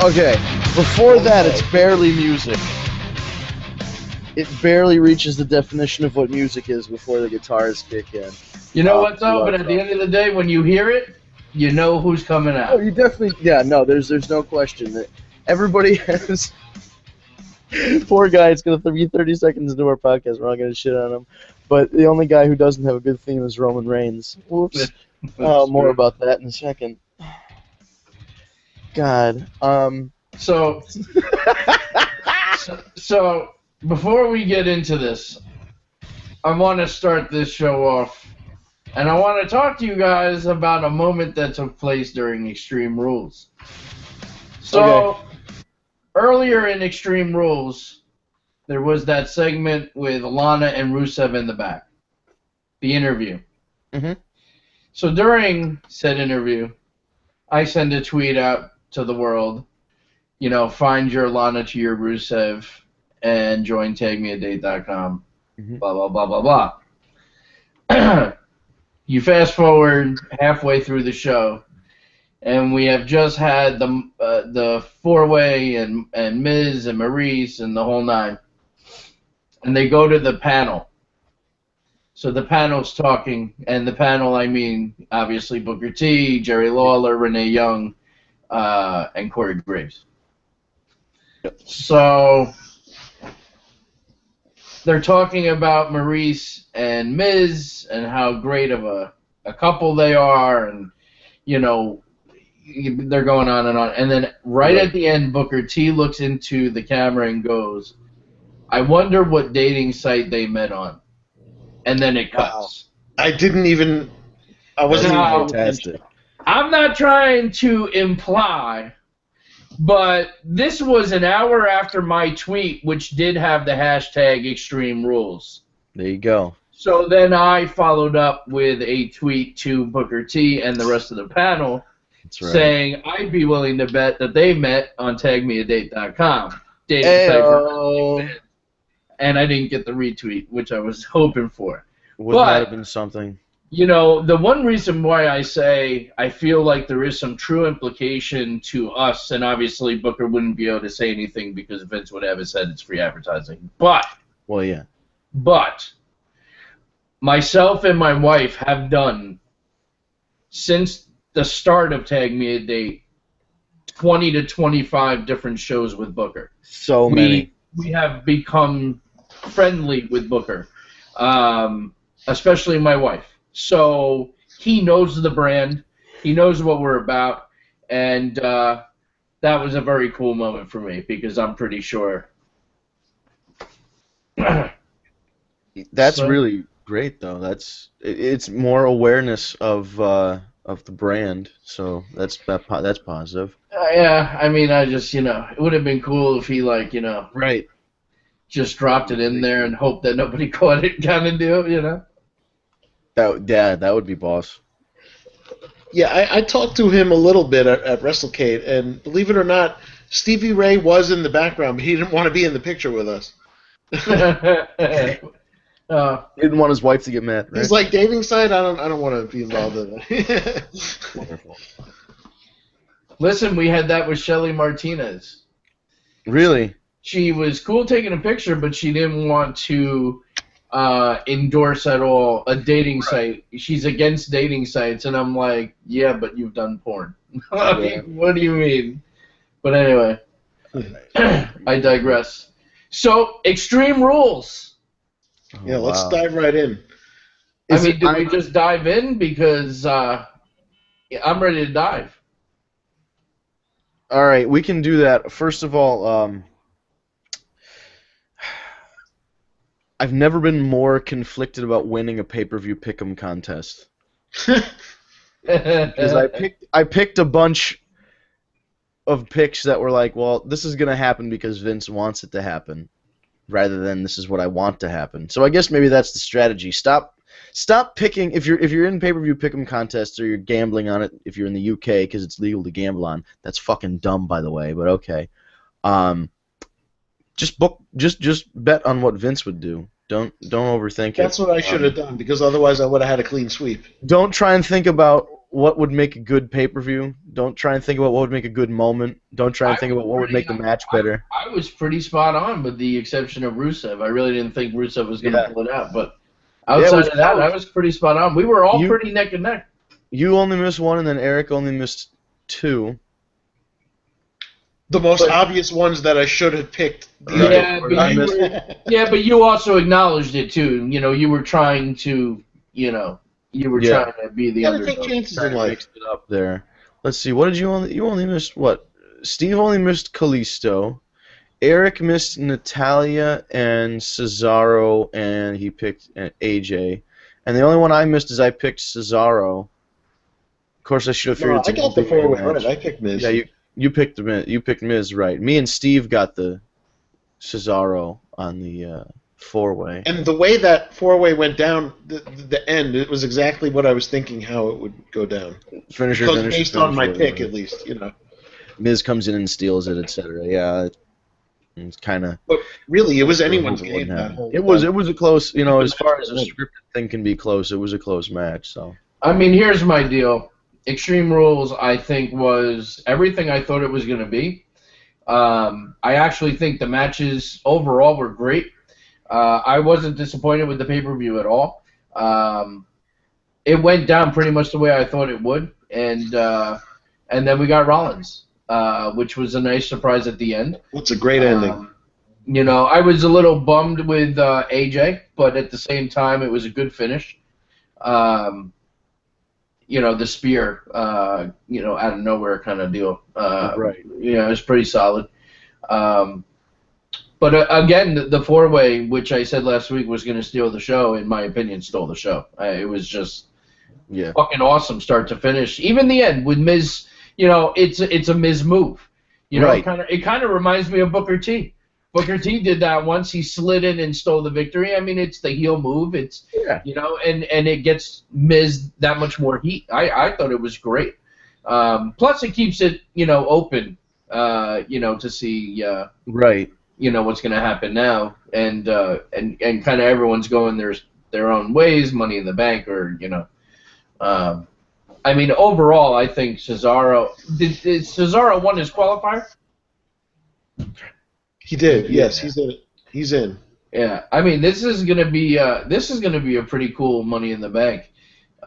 Okay, before that, it's barely music. It barely reaches the definition of what music is before the guitars kick in. You know what, though? But at the end of the day, when you hear it, you know who's coming out. Oh, you definitely... Yeah, no, there's no question that everybody has... Poor guy, it's going to be 30 seconds into our podcast. We're not going to shit on him. But the only guy who doesn't have a good theme is Roman Reigns. Whoops. More about that in a second. God. So, before we get into this, I want to start this show off, and I want to talk to you guys about a moment that took place during Extreme Rules. So, earlier in Extreme Rules, there was that segment with Lana and Rusev in the back, the interview. Mm-hmm. So during said interview, I send a tweet out to the world, find your Lana to your Rusev and join tagmeadate.com, blah, blah, blah, blah, blah. You fast forward halfway through the show, and we have just had the four-way and Miz and Maurice and the whole nine. And they go to the panel. So the panel's talking, and the panel, I mean, obviously Booker T, Jerry Lawler, Renee Young, and Corey Graves. So they're talking about Maurice and Miz and how great of a couple they are, and, they're going on and on. And then right at the end, Booker T looks into the camera and goes, I wonder what dating site they met on. And then it cuts. Wow. I wasn't even fantastic. I'm not trying to imply, but this was an hour after my tweet, which did have the hashtag Extreme Rules. There you go. So then I followed up with a tweet to Booker T and the rest of the panel saying I'd be willing to bet that they met on tagmeadate.com. Dating site for fans. And I didn't get the retweet, which I was hoping for. Wouldn't that have been something? The one reason why I say I feel like there is some true implication to us, and obviously Booker wouldn't be able to say anything because Vince would have said it's free advertising. But myself and my wife have done, since the start of Tag Me a Date, 20 to 25 different shows with Booker. So many. We have become friendly with Booker, especially my wife. So he knows the brand, he knows what we're about, and that was a very cool moment for me because I'm pretty sure. That's really great, though. It's more awareness of the brand, so that's positive. Yeah, I mean, I just it would have been cool if he right. Just dropped it in there and hoped that nobody caught it kind of deal, That would be boss. Yeah, I talked to him a little bit at WrestleCade, and believe it or not, Stevie Ray was in the background, but he didn't want to be in the picture with us. He didn't want his wife to get mad, right? He's like, dating site? I don't want to be involved in that. Wonderful. Listen, we had that with Shelly Martinez. Really? She was cool taking a picture, but she didn't want to endorse at all a dating site. She's against dating sites, and I'm like, yeah, but you've done porn. What do you mean? But anyway, I digress. So, Extreme Rules. Yeah, let's dive right in. Do we just dive in? Because I'm ready to dive. All right, we can do that. First of all, I've never been more conflicted about winning a pay-per-view pick'em contest. Because I picked a bunch of picks that were like, well, this is gonna happen because Vince wants it to happen, rather than this is what I want to happen. So I guess maybe that's the strategy. Stop picking if you're in pay-per-view pick'em contests or you're gambling on it. If you're in the UK because it's legal to gamble on, that's fucking dumb, by the way. But okay. Just bet on what Vince would do. Don't overthink it. That's what I should have done, because otherwise I would have had a clean sweep. Don't try and think about what would make a good pay-per-view. Don't try and think about what would make a good moment. Don't try and think about what would make the match better. I was pretty spot on with the exception of Rusev. I really didn't think Rusev was going to pull it out, but outside of that, I was pretty spot on. We were all pretty neck and neck. You only missed one, and then Eric only missed two. The most obvious ones that I should have picked. Yeah, but you also acknowledged it too. You know, you were trying to, trying to be the underdog. Take chances in life. Mixed it up there. Let's see. What did you only? You only missed what? Steve only missed Kalisto. Eric missed Natalia and Cesaro, and he picked AJ. And the only one I missed is I picked Cesaro. Of course, I should have figured. I got the 4-way right. I picked Miz. Yeah, you picked Miz right. Me and Steve got the Cesaro on the 4-way. And the way that 4-way went down, the end, it was exactly what I was thinking how it would go down. Finisher, based on my pick, at least, Miz comes in and steals it, etc. Yeah, it's kind of. But really, it was anyone's game. It was a close. As far as a scripted thing can be close, it was a close match. So. I mean, here's my deal. Extreme Rules, I think, was everything I thought it was going to be. I actually think the matches overall were great. I wasn't disappointed with the pay-per-view at all. It went down pretty much the way I thought it would, and then we got Rollins, which was a nice surprise at the end. It's a great ending. I was a little bummed with AJ, but at the same time, it was a good finish. The spear, out of nowhere kind of deal. Right. It was pretty solid. But again, the 4-way, which I said last week was going to steal the show, in my opinion, stole the show. It was just fucking awesome start to finish. Even the end with Miz, it's a Miz move. Right. It kind of reminds me of Booker T. Booker T did that once. He slid in and stole the victory. I mean, it's the heel move. It's and it gets Miz that much more heat. I thought it was great. Plus, it keeps it open. To see right. What's going to happen now, and kind of everyone's going their own ways. Money in the Bank, or I mean, overall, I think Cesaro did Cesaro won his qualifier. He did. Yes, he's in. Yeah, I mean, this is gonna be a pretty cool Money in the Bank.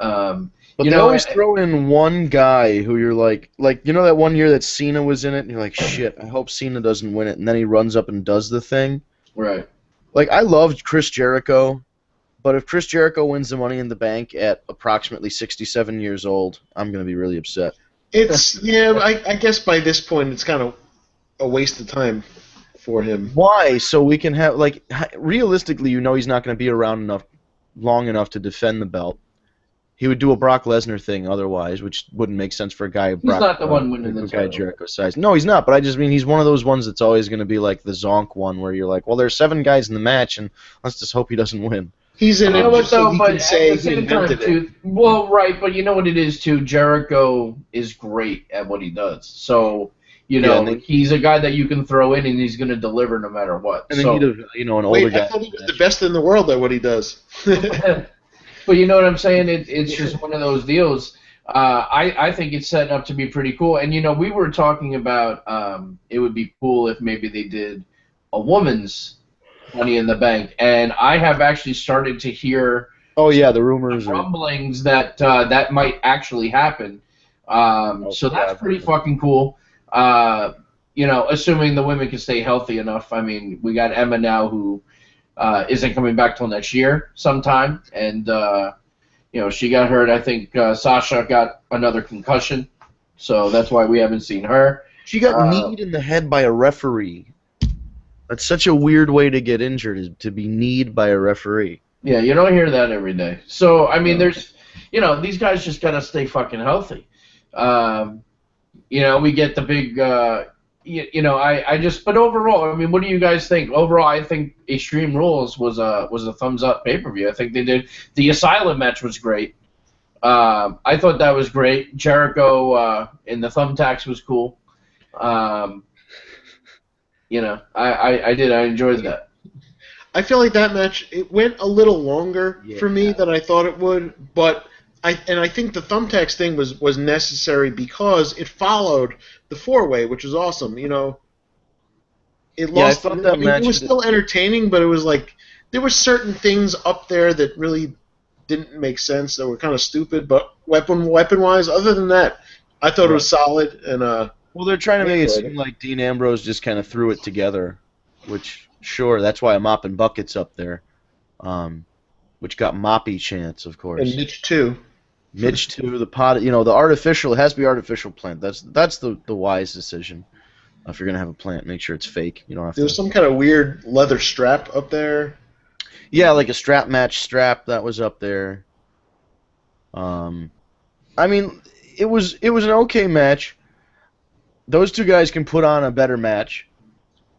But they always throw in one guy who you're like that one year that Cena was in it, and you're like, shit, I hope Cena doesn't win it, and then he runs up and does the thing. Right. Like, I loved Chris Jericho, but if Chris Jericho wins the Money in the Bank at approximately 67 years old, I'm gonna be really upset. I guess by this point it's kind of a waste of time for him. Why? So we can have, realistically, he's not going to be around long enough to defend the belt. He would do a Brock Lesnar thing otherwise, which wouldn't make sense for a guy. He's not the one winning the title. Guy Jericho's size. No, he's not. But I just mean he's one of those ones that's always going to be like the Zonk one, where you're like, well, there's 7 guys in the match, and let's just hope he doesn't win. He's in it so he can say he invented it. Well, right, but you know what it is too. Jericho is great at what he does, so. He's a guy that you can throw in, and he's going to deliver no matter what. And then an older guy. I thought he was the best in the world at what he does. But you know what I'm saying? It's just one of those deals. I think it's setting up to be pretty cool. And, we were talking about it would be cool if maybe they did a woman's Money in the Bank. And I have actually started to hear the rumors, rumblings that that might actually happen. So that's pretty fucking cool. Assuming the women can stay healthy enough. I mean, we got Emma now who isn't coming back till next year sometime, and she got hurt. I think Sasha got another concussion, so that's why we haven't seen her. She got kneed in the head by a referee. That's such a weird way to get injured, is to be kneed by a referee. Yeah, you don't hear that every day. So I mean, there's these guys just gotta stay fucking healthy. We get the big, but overall, I mean, what do you guys think? Overall, I think Extreme Rules was a thumbs up pay-per-view. I think they did. The Asylum match was great. I thought that was great. Jericho in the thumbtacks was cool. I did. I enjoyed that. I feel like that match, it went a little longer for me than I thought it would, but I think the thumbtacks thing was necessary because it followed the 4-way, which was awesome. It Yeah, I lost. thought that I mean, it match. was still entertaining, but it was like there were certain things up there that really didn't make sense. That were kind of stupid. But weapon wise, other than that, I thought it Right. was solid, and Well, they're trying to I make it enjoyed seem like Dean Ambrose just kind of threw it together, which sure, that's why I'm mopping buckets up there, which got moppy chants, of and course. Mitch too. Mitch too, the pot, the artificial, it has to be artificial plant. That's the wise decision. If you're gonna have a plant, make sure it's fake. You don't have There was to. some kind of weird leather strap up there. Yeah, like a strap match strap that was up there. I mean, it was an okay match. Those two guys can put on a better match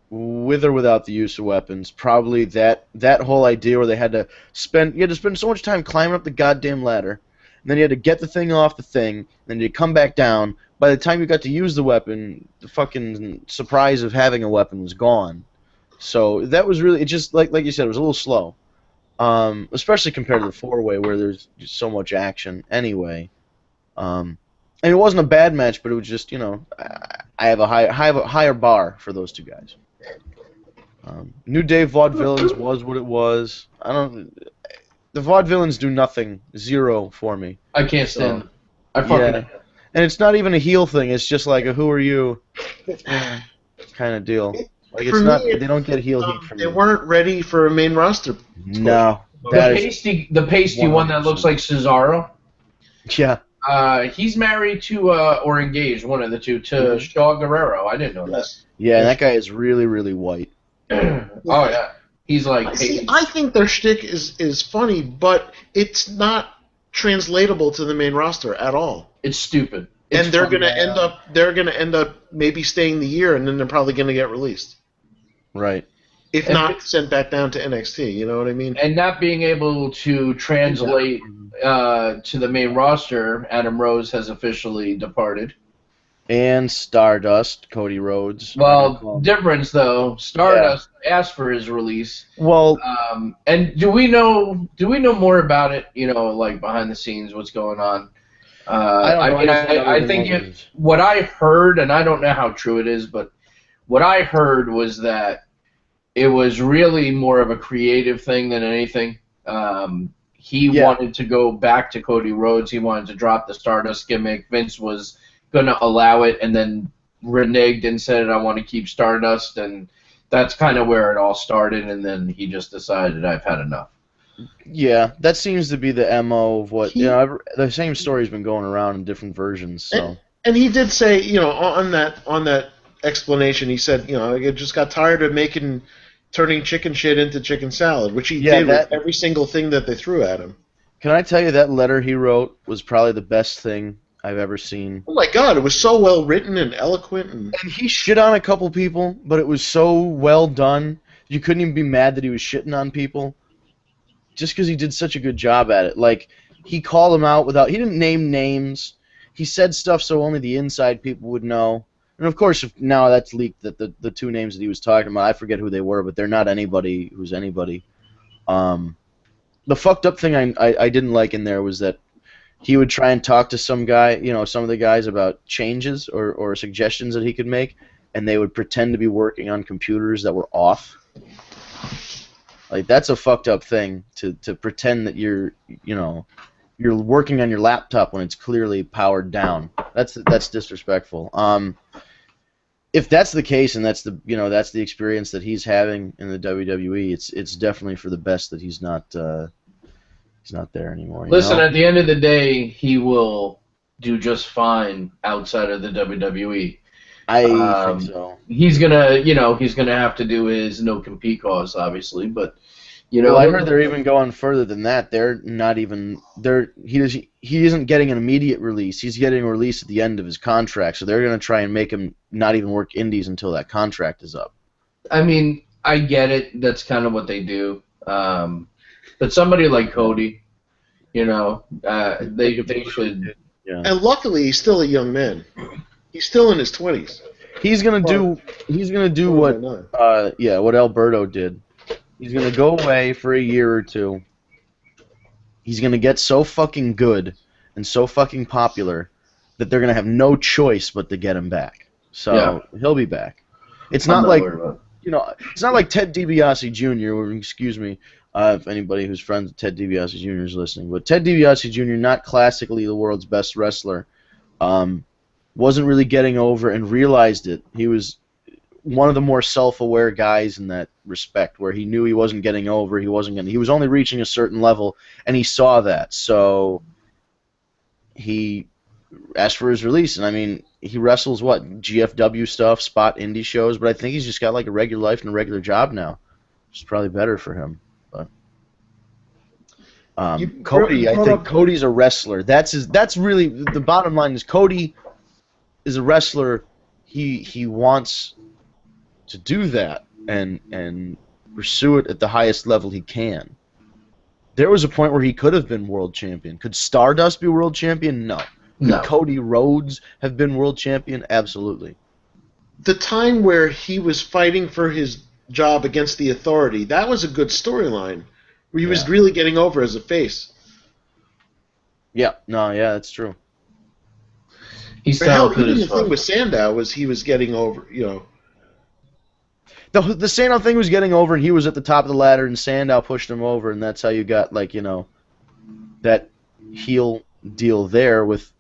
with or without the use of weapons. Probably that whole idea where you had to spend so much time climbing up the goddamn ladder, and then you had to get the thing off the thing, and then you come back down. By the time you got to use the weapon, the fucking surprise of having a weapon was gone. So that was really, it just like you said, it was a little slow. Especially compared to the 4-way where there's just so much action anyway. And it wasn't a bad match, but it was just, I have a higher bar for those two guys. New Day Vaudevillains was what it was. The Vaudevillains do nothing, zero for me. I can't stand them. I Yeah, fucking and it's not even a heel thing. It's just like a who are you kind of deal. Like For it's not. me, They don't get heel heat from they me. weren't ready for a main roster push. No, the that is pasty one that looks 100%. like Cesaro. Yeah. He's married to or engaged, one of the two, to Shaw Guerrero. I didn't know Yes. Yeah, and that guy is really, really white. that. Oh yeah, he's like. See, I think their shtick is funny, but it's not translatable to the main roster at all. It's stupid. And they're funny. gonna end up maybe staying the year, and then they're probably gonna get released. Right. If not sent back down to NXT, you know what I mean? And not being able to translate to the main roster, Adam Rose has officially departed. And Stardust, Cody Rhodes. Well, difference though, Stardust asked for his release. Well, And do we know more about it? Like behind the scenes, what's going on? I think what I heard, and I don't know how true it is, but what I heard was that it was really more of a creative thing than anything. He wanted to go back to Cody Rhodes. He wanted to drop the Stardust gimmick. Vince was going to allow it and then reneged and said, I want to keep Stardust. And that's kind of where it all started. And then he just decided, I've had enough. Yeah, that seems to be the MO of what, the same story's been going around in different versions. So. And he did say, on that explanation, he said, I just got tired of turning chicken shit into chicken salad, which he did with every single thing that they threw at him. Can I tell you that letter he wrote was probably the best thing I've ever seen. Oh my God, it was so well written and eloquent. And he shit on a couple people, but it was so well done, you couldn't even be mad that he was shitting on people, just because he did such a good job at it. Like, he called them out he didn't name names. He said stuff so only the inside people would know. And of course, now that's leaked that the two names that he was talking about, I forget who they were, but they're not anybody who's anybody. The fucked up thing I didn't like in there was that he would try and talk to some guy, some of the guys about changes or suggestions that he could make, and they would pretend to be working on computers that were off. Like, that's a fucked up thing to pretend that you're working on your laptop when it's clearly powered down. That's disrespectful. If that's the case and that's the experience that he's having in the WWE, it's definitely for the best that he's not there anymore. Listen, at the end of the day, he will do just fine outside of the WWE. I think so. He's gonna have to do his no compete clause, obviously, but Well, I heard they're even going further than that. They're not even he isn't getting an immediate release. He's getting a release at the end of his contract, so they're gonna try and make him not even work indies until that contract is up. I mean, I get it. That's kind of what they do. But somebody like Cody, they should. Yeah. And luckily, he's still a young man. He's still in his 20s. He's gonna do what Alberto did. He's gonna go away for a year or two. He's gonna get so fucking good and so fucking popular that they're gonna have no choice but to get him back. So he'll be back. It's not like it's not like Ted DiBiase Jr. Or, excuse me, if anybody who's friends with Ted DiBiase Jr. is listening, but Ted DiBiase Jr., not classically the world's best wrestler, wasn't really getting over and realized it. He was one of the more self-aware guys in that respect, where he knew he wasn't getting over, he was only reaching a certain level, and he saw that. So he asked for his release, and I mean, he wrestles GFW stuff, spot indie shows, but I think he's just got like a regular life and a regular job now, which is probably better for him. But Cody, I think Cody's a wrestler. That's really the bottom line. Is Cody is a wrestler. He wants to do that and pursue it at the highest level he can. There was a point where he could have been world champion. Could Stardust be world champion? No. Could Cody Rhodes have been world champion? Absolutely. The time where he was fighting for his job against the Authority, that was a good storyline, where he was really getting over as a face. Yeah, that's true. He's even the thing with Sandow was he was getting over, The Sandow thing was getting over, and he was at the top of the ladder, and Sandow pushed him over, and that's how you got, that heel deal there with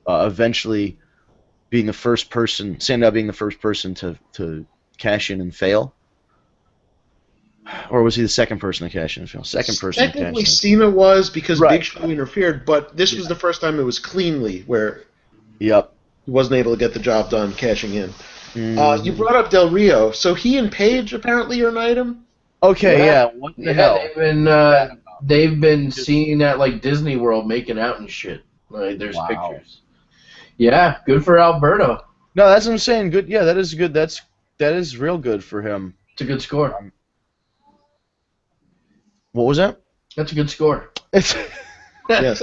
eventually being the first person, Sandow being the first person to cash in and fail. Or was he the second person to cash in and fail? Second person to cash in. Technically, Cena was, because Big Show interfered, but this was the first time it was cleanly, where he wasn't able to get the job done cashing in. You brought up Del Rio, so he and Paige apparently are an item. Okay, what the hell? They've been seen at like Disney World making out and shit. Like there's pictures. Yeah, good for Alberto. No, that's what I'm saying. Good. Yeah, that is good. That is real good for him. It's a good score. What was that? That's a good score. Yes.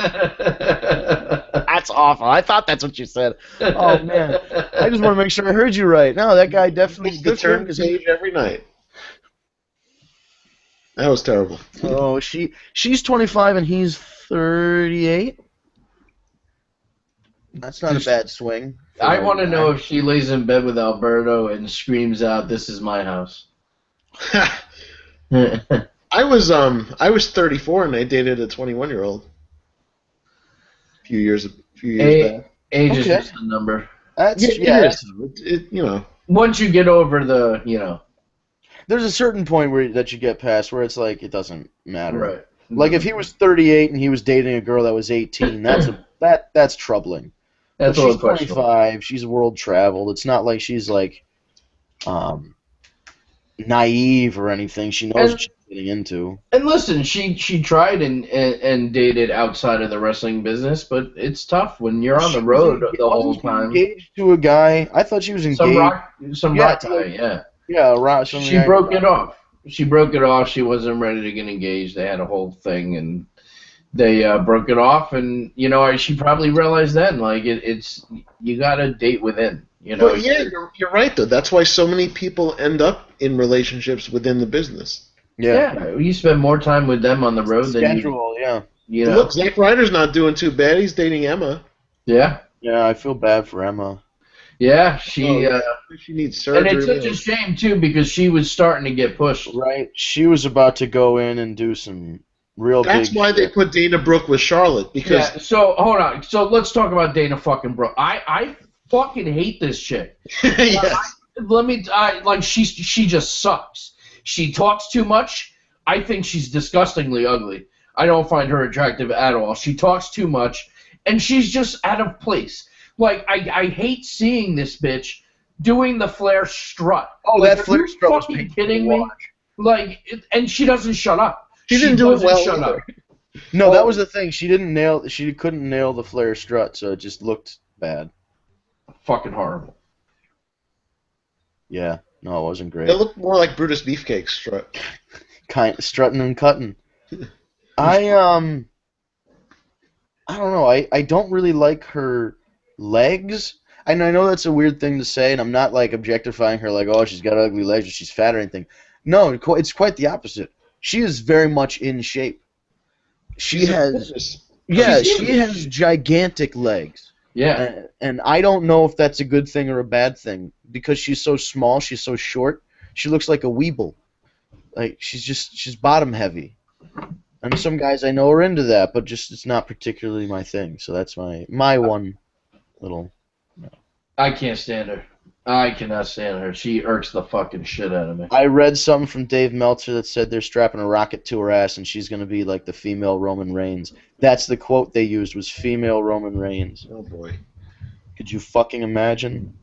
That's awful. I thought that's what you said. Oh man, I just want to make sure I heard you right. No, that guy definitely good turn Paige every night. That was terrible. Oh, she's 25 and he's 38. That's not a bad swing. I want to know if she lays in bed with Alberto and screams out, "This is my house." I was 34 and I dated a 21-year-old. A few years back. Age is just a number. Once you get over the, There's a certain point that you get past where it's like it doesn't matter. Right. Like if he was 38 and he was dating a girl that was 18, that's troubling. That's she's 25. She's world traveled. It's not like she's like naive or anything. She knows what she's getting into. And listen, she tried and dated outside of the wrestling business, but it's tough when you're on the road the whole time. Engaged to a guy. I thought she was engaged. Some rock guy, yeah. Yeah, rock. She broke it off. She broke it off. She wasn't ready to get engaged. They had a whole thing, and they broke it off. And she probably realized then, like it's you got to date within. But yeah, you're right though. That's why so many people end up in relationships within the business. Yeah, you spend more time with them on the road than you. Look, Zack Ryder's not doing too bad. He's dating Emma. Yeah. Yeah, I feel bad for Emma. Yeah, she needs surgery. And it's such a shame too because she was starting to get pushed. Right. She was about to go in and do some real big. That's why they put Dana Brooke with Charlotte because. Yeah, so hold on. So let's talk about Dana fucking Brooke. I fucking hate this chick. Yes. She just sucks. She talks too much. I think she's disgustingly ugly. I don't find her attractive at all. She talks too much, and she's just out of place. Like, I hate seeing this bitch doing the Flair strut. Oh, like, that Flair strut was fucking kidding me? Like, and she doesn't shut up. She didn't do it well. Shut up. No, that was the thing. She couldn't nail the Flair strut, so it just looked bad. Fucking horrible. Yeah. No, it wasn't great. It looked more like Brutus Beefcake's strut. Strutting and cutting. I don't know. I don't really like her legs. And I know that's a weird thing to say, and I'm not like objectifying her like, oh, she's got ugly legs or she's fat or anything. No, it's quite the opposite. She is very much in shape. She has Yeah, she has gigantic legs. Yeah. And I don't know if that's a good thing or a bad thing because she's so small, she's so short. She looks like a weeble. Like she's bottom heavy. And some guys I know are into that, but just it's not particularly my thing. So that's my one little. I can't stand her. I cannot stand her. She irks the fucking shit out of me. I read something from Dave Meltzer that said they're strapping a rocket to her ass and she's going to be like the female Roman Reigns. That's the quote they used was female Roman Reigns. Oh boy. Could you fucking imagine?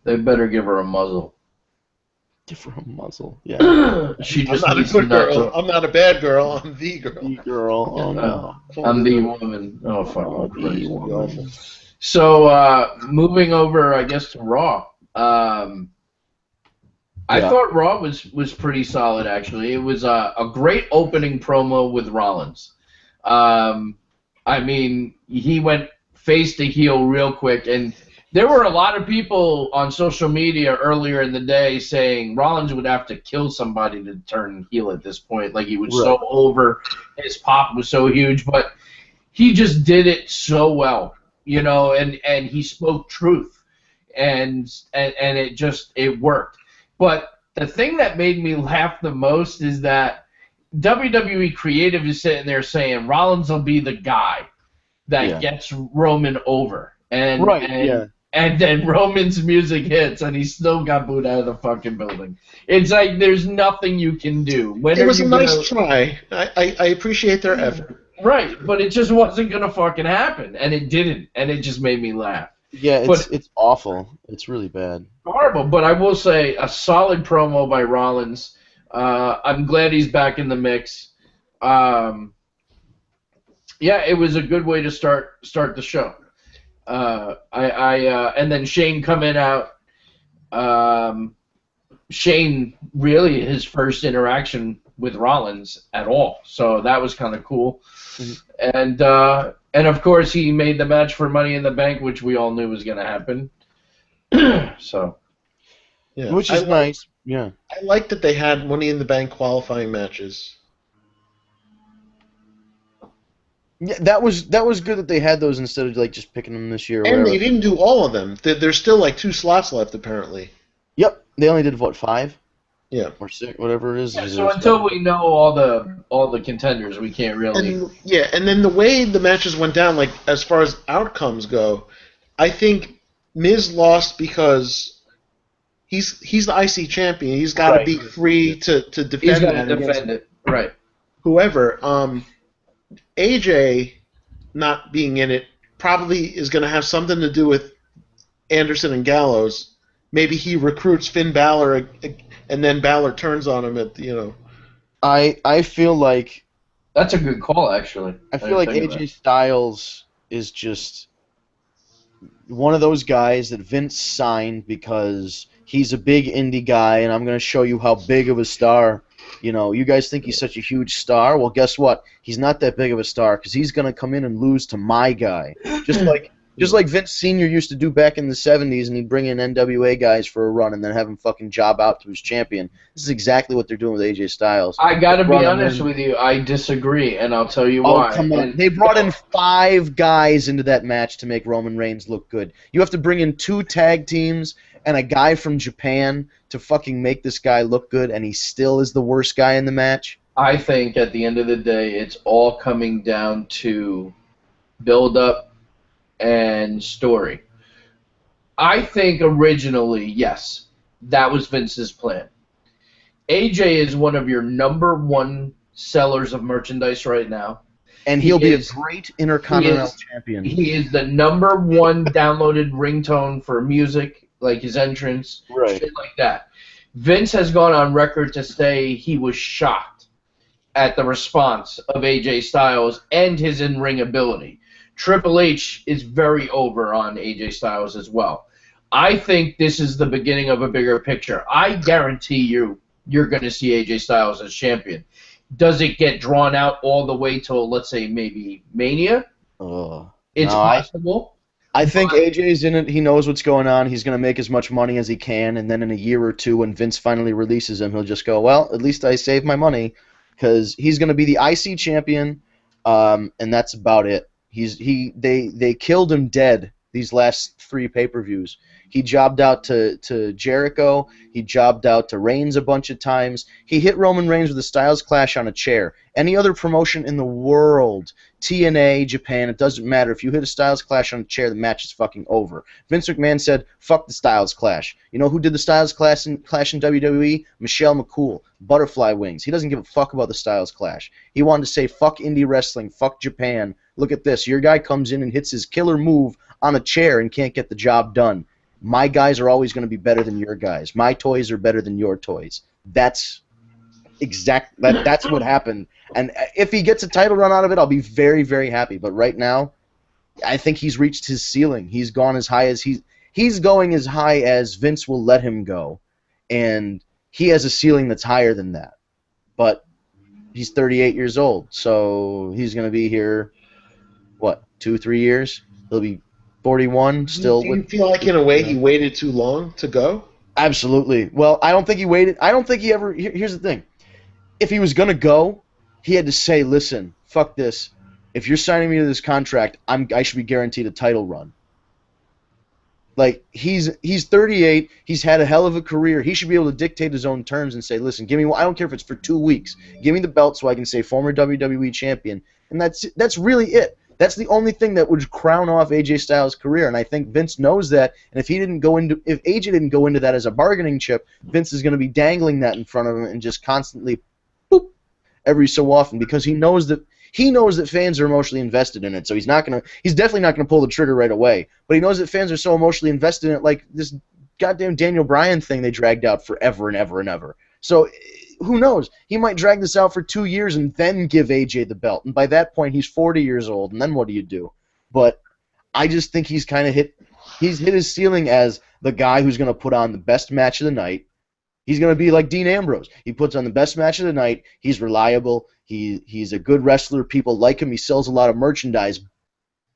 They better give her a muzzle. Give her a muzzle. Yeah. She just I'm not a needs to good girl. nut. I'm not a bad girl. I'm the girl. The girl. Oh no. I'm the woman. Oh fuck. Oh, the woman. So moving over, I guess, to Raw. I thought Raw was pretty solid actually. It was a great opening promo with Rollins. I mean, he went face to heel real quick, and there were a lot of people on social media earlier in the day saying Rollins would have to kill somebody to turn heel at this point. Like he was so over, his pop was so huge, but he just did it so well, you know, and he spoke truth, and it worked. But the thing that made me laugh the most is that WWE Creative is sitting there saying Rollins will be the guy that gets Roman over. And then Roman's music hits, and he still got booed out of the fucking building. It's like there's nothing you can do. It was a nice try. I appreciate their effort. Right, but it just wasn't going to fucking happen, and it didn't, and it just made me laugh. Yeah, it's awful. It's really bad. Horrible, but I will say a solid promo by Rollins. I'm glad he's back in the mix. Yeah, it was a good way to start the show. And then Shane coming out. Shane really his first interaction with Rollins at all, so that was kind of cool. Mm-hmm. And of course he made the match for Money in the Bank, which we all knew was going to happen. So, yeah, which is nice. Yeah, I like that they had Money in the Bank qualifying matches. Yeah, that was good that they had those instead of like just picking them this year. And they didn't do all of them. There's still like 2 slots left apparently. Yep, they only did what 5? Yeah, or 6, whatever it is. Yeah, so until we know all the contenders, we can't really. And then the way the matches went down, like as far as outcomes go, I think Miz lost because he's the IC champion. He's got to be free to defend. He's got to defend it, right? Whoever. AJ not being in it probably is going to have something to do with Anderson and Gallows. Maybe he recruits Finn Balor, and then Balor turns on him at I feel like that's a good call, actually. I feel like AJ Styles is just one of those guys that Vince signed because he's a big indie guy, and I'm going to show you how big of a star. You know, you guys think he's such a huge star. Well, guess what? He's not that big of a star because he's going to come in and lose to my guy. Just like Vince Sr. used to do back in the 70s, and he'd bring in NWA guys for a run and then have him fucking job out to his champion. This is exactly what they're doing with AJ Styles. I got to be honest with you. I disagree, and I'll tell you why. Oh, come on. They brought in 5 guys into that match to make Roman Reigns look good. You have to bring in 2 tag teams and a guy from Japan to fucking make this guy look good, and he still is the worst guy in the match? I think at the end of the day, it's all coming down to build-up and story. I think originally, yes, that was Vince's plan. AJ is one of your number 1 sellers of merchandise right now. And he'll be a great Intercontinental Champion. He is the number 1 downloaded ringtone for music, like his entrance, shit like that. Vince has gone on record to say he was shocked at the response of AJ Styles and his in-ring ability. Triple H is very over on AJ Styles as well. I think this is the beginning of a bigger picture. I guarantee you're going to see AJ Styles as champion. Does it get drawn out all the way till, let's say, maybe Mania? It's possible. I think AJ's in it. He knows what's going on. He's going to make as much money as he can, and then in a year or two, when Vince finally releases him, he'll just go, well, at least I saved my money, because he's going to be the IC champion, and that's about it. They killed him dead these last 3 pay-per-views. He jobbed out to Jericho. He jobbed out to Reigns a bunch of times. He hit Roman Reigns with a Styles Clash on a chair. Any other promotion in the world, TNA, Japan, it doesn't matter. If you hit a Styles Clash on a chair, the match is fucking over. Vince McMahon said, fuck the Styles Clash. You know who did the Styles Clash in WWE? Michelle McCool. Butterfly Wings. He doesn't give a fuck about the Styles Clash. He wanted to say, fuck indie wrestling, fuck Japan. Look at this. Your guy comes in and hits his killer move on a chair and can't get the job done. My guys are always going to be better than your guys. My toys are better than your toys. That's what happened. And if he gets a title run out of it, I'll be very, very happy. But right now, I think he's reached his ceiling. He's gone as high as he's going as high as Vince will let him go, and he has a ceiling that's higher than that. But he's 38 years old, so he's going to be here, 2-3 years? He'll be 41 still. Do you feel like in a way he waited too long to go? Absolutely. Well, I don't think he waited. I don't think he ever. Here's the thing. If he was going to go, he had to say, listen, fuck this. If you're signing me to this contract, I should be guaranteed a title run. Like, he's 38. He's had a hell of a career. He should be able to dictate his own terms and say, listen, give me. I don't care if it's for 2 weeks. Give me the belt so I can say former WWE champion. And that's really it. That's the only thing that would crown off AJ Styles' career, and I think Vince knows that. And if AJ didn't go into that as a bargaining chip, Vince is going to be dangling that in front of him and just constantly, boop, every so often, because he knows that fans are emotionally invested in it. So he's definitely not going to pull the trigger right away. But he knows that fans are so emotionally invested in it, like this goddamn Daniel Bryan thing they dragged out forever and ever and ever. So who knows? He might drag this out for 2 years and then give AJ the belt. And by that point, he's 40 years old, and then what do you do? But I just think he's hit his ceiling as the guy who's going to put on the best match of the night. He's going to be like Dean Ambrose. He puts on the best match of the night. He's reliable. He's a good wrestler. People like him. He sells a lot of merchandise.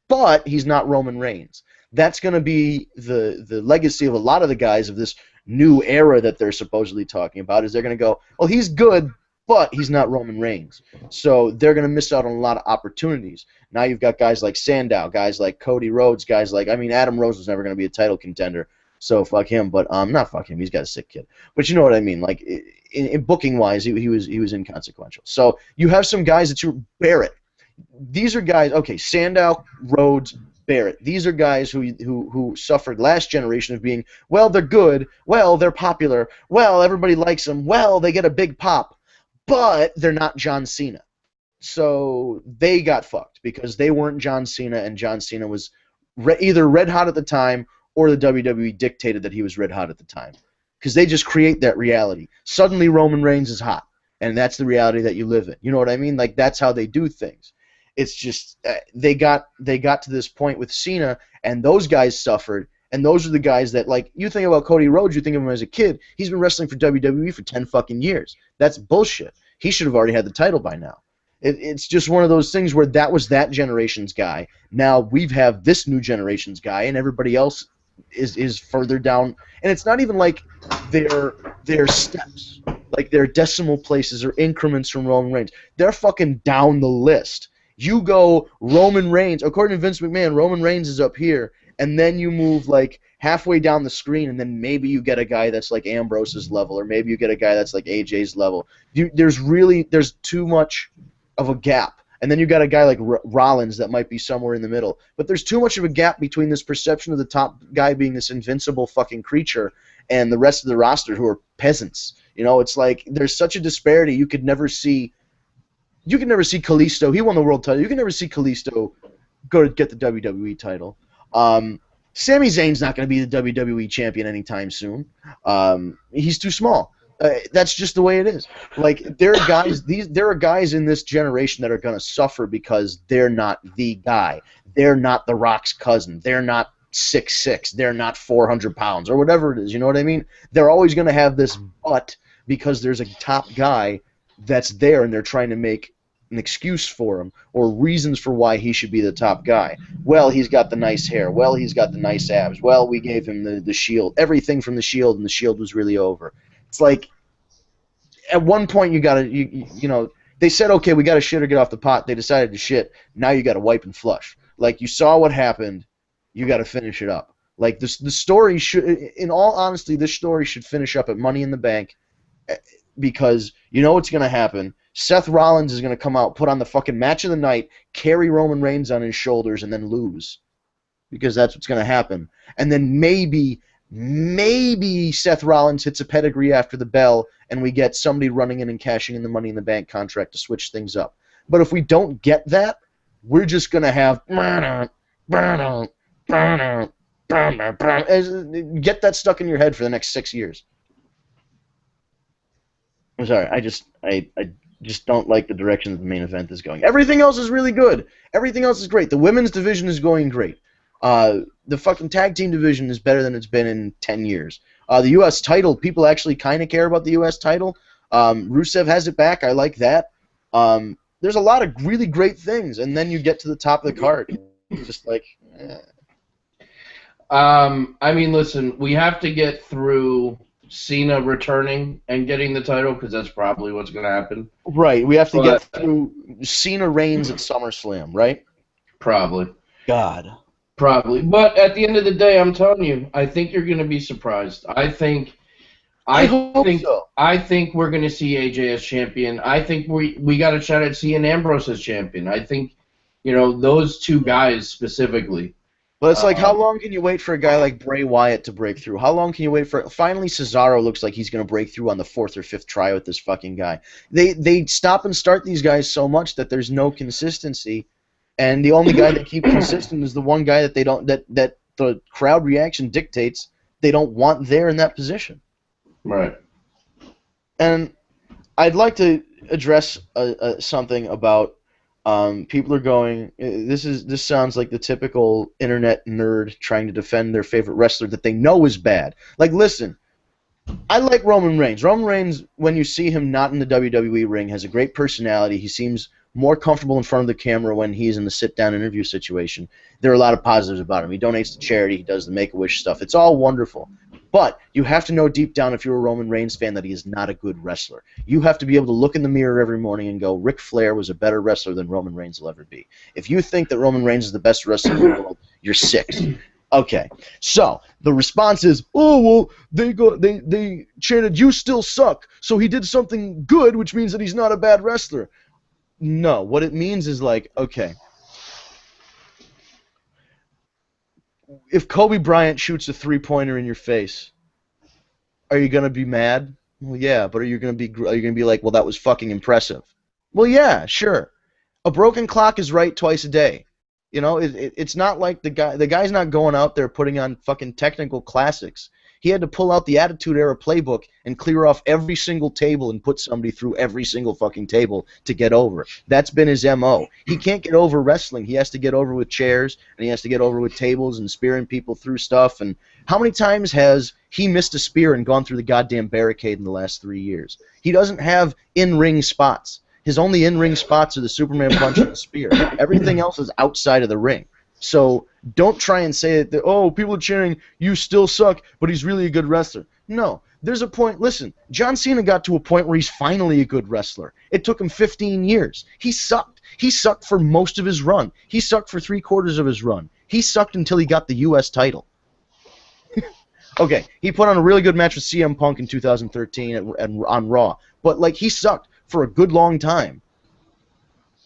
But he's not Roman Reigns. That's going to be the legacy of a lot of the guys of this new era that they're supposedly talking about, is they're going to go, well, he's good, but he's not Roman Reigns. So they're going to miss out on a lot of opportunities. Now you've got guys like Sandow, guys like Cody Rhodes, guys like, Adam Rose was never going to be a title contender, so fuck him, but not fuck him, he's got a sick kid. But you know what I mean, like, in booking-wise, he was inconsequential. So you have some guys that Barrett. These are guys, okay, Sandow, Rhodes, Barrett. These are guys who suffered last generation of being, well, they're good, well, they're popular, well, everybody likes them, well, they get a big pop, but they're not John Cena. So they got fucked because they weren't John Cena, and John Cena was either red hot at the time or the WWE dictated that he was red hot at the time, because they just create that reality. Suddenly Roman Reigns is hot, and that's the reality that you live in. You know what I mean? Like, that's how they do things. It's just they got to this point with Cena, and those guys suffered, and those are the guys that, like, you think about Cody Rhodes, you think of him as a kid. He's been wrestling for WWE for 10 fucking years. That's bullshit. He should have already had the title by now. It's just one of those things where that was that generation's guy. Now we have this new generation's guy, and everybody else is further down. And it's not even like they're steps, like they're decimal places or increments from Roman Reigns. They're fucking down the list. You go Roman Reigns, according to Vince McMahon, Roman Reigns is up here, and then you move like halfway down the screen, and then maybe you get a guy that's like Ambrose's level, or maybe you get a guy that's like AJ's level. There's too much of a gap. And then you got a guy like Rollins that might be somewhere in the middle. But there's too much of a gap between this perception of the top guy being this invincible fucking creature and the rest of the roster who are peasants. You know, it's like there's such a disparity. You could never see Kalisto. He won the world title. You can never see Kalisto go to get the WWE title. Sami Zayn's not going to be the WWE champion anytime soon. He's too small. That's just the way it is. Like, there are guys in this generation that are going to suffer because they're not the guy. They're not The Rock's cousin. They're not 6'6". They're not 400 pounds or whatever it is. You know what I mean? They're always going to have this butt because there's a top guy that's there, and they're trying to make an excuse for him or reasons for why he should be the top guy. Well, he's got the nice hair. Well, he's got the nice abs. Well, we gave him the Shield. Everything from the Shield, and the Shield was really over. It's like, at one point you They said, okay, we got to shit or get off the pot. They decided to shit. Now you got to wipe and flush. Like, you saw what happened. You got to finish it up. Like, the story should, in all honesty, this story should finish up at Money in the Bank, because you know what's going to happen. Seth Rollins is going to come out, put on the fucking match of the night, carry Roman Reigns on his shoulders, and then lose. Because that's what's going to happen. And then maybe Seth Rollins hits a pedigree after the bell, and we get somebody running in and cashing in the Money in the Bank contract to switch things up. But if we don't get that, we're just going to have... Get that stuck in your head for the next 6 years. I'm sorry, I just don't like the direction that the main event is going. Everything else is really good. Everything else is great. The women's division is going great. The fucking tag team division is better than it's been in 10 years. The U.S. title, people actually kind of care about the U.S. title. Rusev has it back. I like that. There's a lot of really great things, and then you get to the top of the card. It's just like... I mean, listen, we have to get through Cena returning and getting the title, because that's probably what's going to happen. Right, we have to get through Cena Reigns at SummerSlam, right? Probably. God. Probably. But at the end of the day, I'm telling you, I think you're going to be surprised. I hope so. I think we're going to see AJ as champion. I think we got a shot at seeing Ambrose as champion. I think, those two guys specifically. But it's like, how long can you wait for a guy like Bray Wyatt to break through? How long can you wait for... Finally, Cesaro looks like he's going to break through on the 4th or 5th try with this fucking guy. They stop and start these guys so much that there's no consistency, and the only guy that keeps consistent is the one guy that they don't... that the crowd reaction dictates they don't want there in that position. Right. And I'd like to address something about... people are going, this sounds like the typical internet nerd trying to defend their favorite wrestler that they know is bad. Like, listen, I like Roman Reigns. Roman Reigns, when you see him not in the WWE ring, has a great personality. He seems more comfortable in front of the camera when he's in the sit-down interview situation. There are a lot of positives about him. He donates to charity. He does the Make-A-Wish stuff. It's all wonderful. But you have to know deep down, if you're a Roman Reigns fan, that he is not a good wrestler. You have to be able to look in the mirror every morning and go, Ric Flair was a better wrestler than Roman Reigns will ever be. If you think that Roman Reigns is the best wrestler in the world, you're sick. Okay, so the response is, oh, well, they chanted, you still suck, so he did something good, which means that he's not a bad wrestler. No, what it means is like, okay, if Kobe Bryant shoots a three-pointer in your face, are you gonna be mad? Well, yeah, but are you gonna be like, well, that was fucking impressive? Well, yeah, sure. A broken clock is right twice a day. It's not like the guy's not going out there putting on fucking technical classics. He had to pull out the Attitude Era playbook and clear off every single table and put somebody through every single fucking table to get over. That's been his MO. He can't get over wrestling. He has to get over with chairs, and he has to get over with tables and spearing people through stuff. And how many times has he missed a spear and gone through the goddamn barricade in the last 3 years? He doesn't have in-ring spots. His only in-ring spots are the Superman punch and the spear. Everything else is outside of the ring. So don't try and say that, oh, people are cheering, you still suck, but he's really a good wrestler. No, there's a point. Listen, John Cena got to a point where he's finally a good wrestler. It took him 15 years. He sucked. He sucked for most of his run. He sucked for 3/4 of his run. He sucked until he got the U.S. title. Okay, he put on a really good match with CM Punk in 2013 on Raw, but like he sucked for a good long time.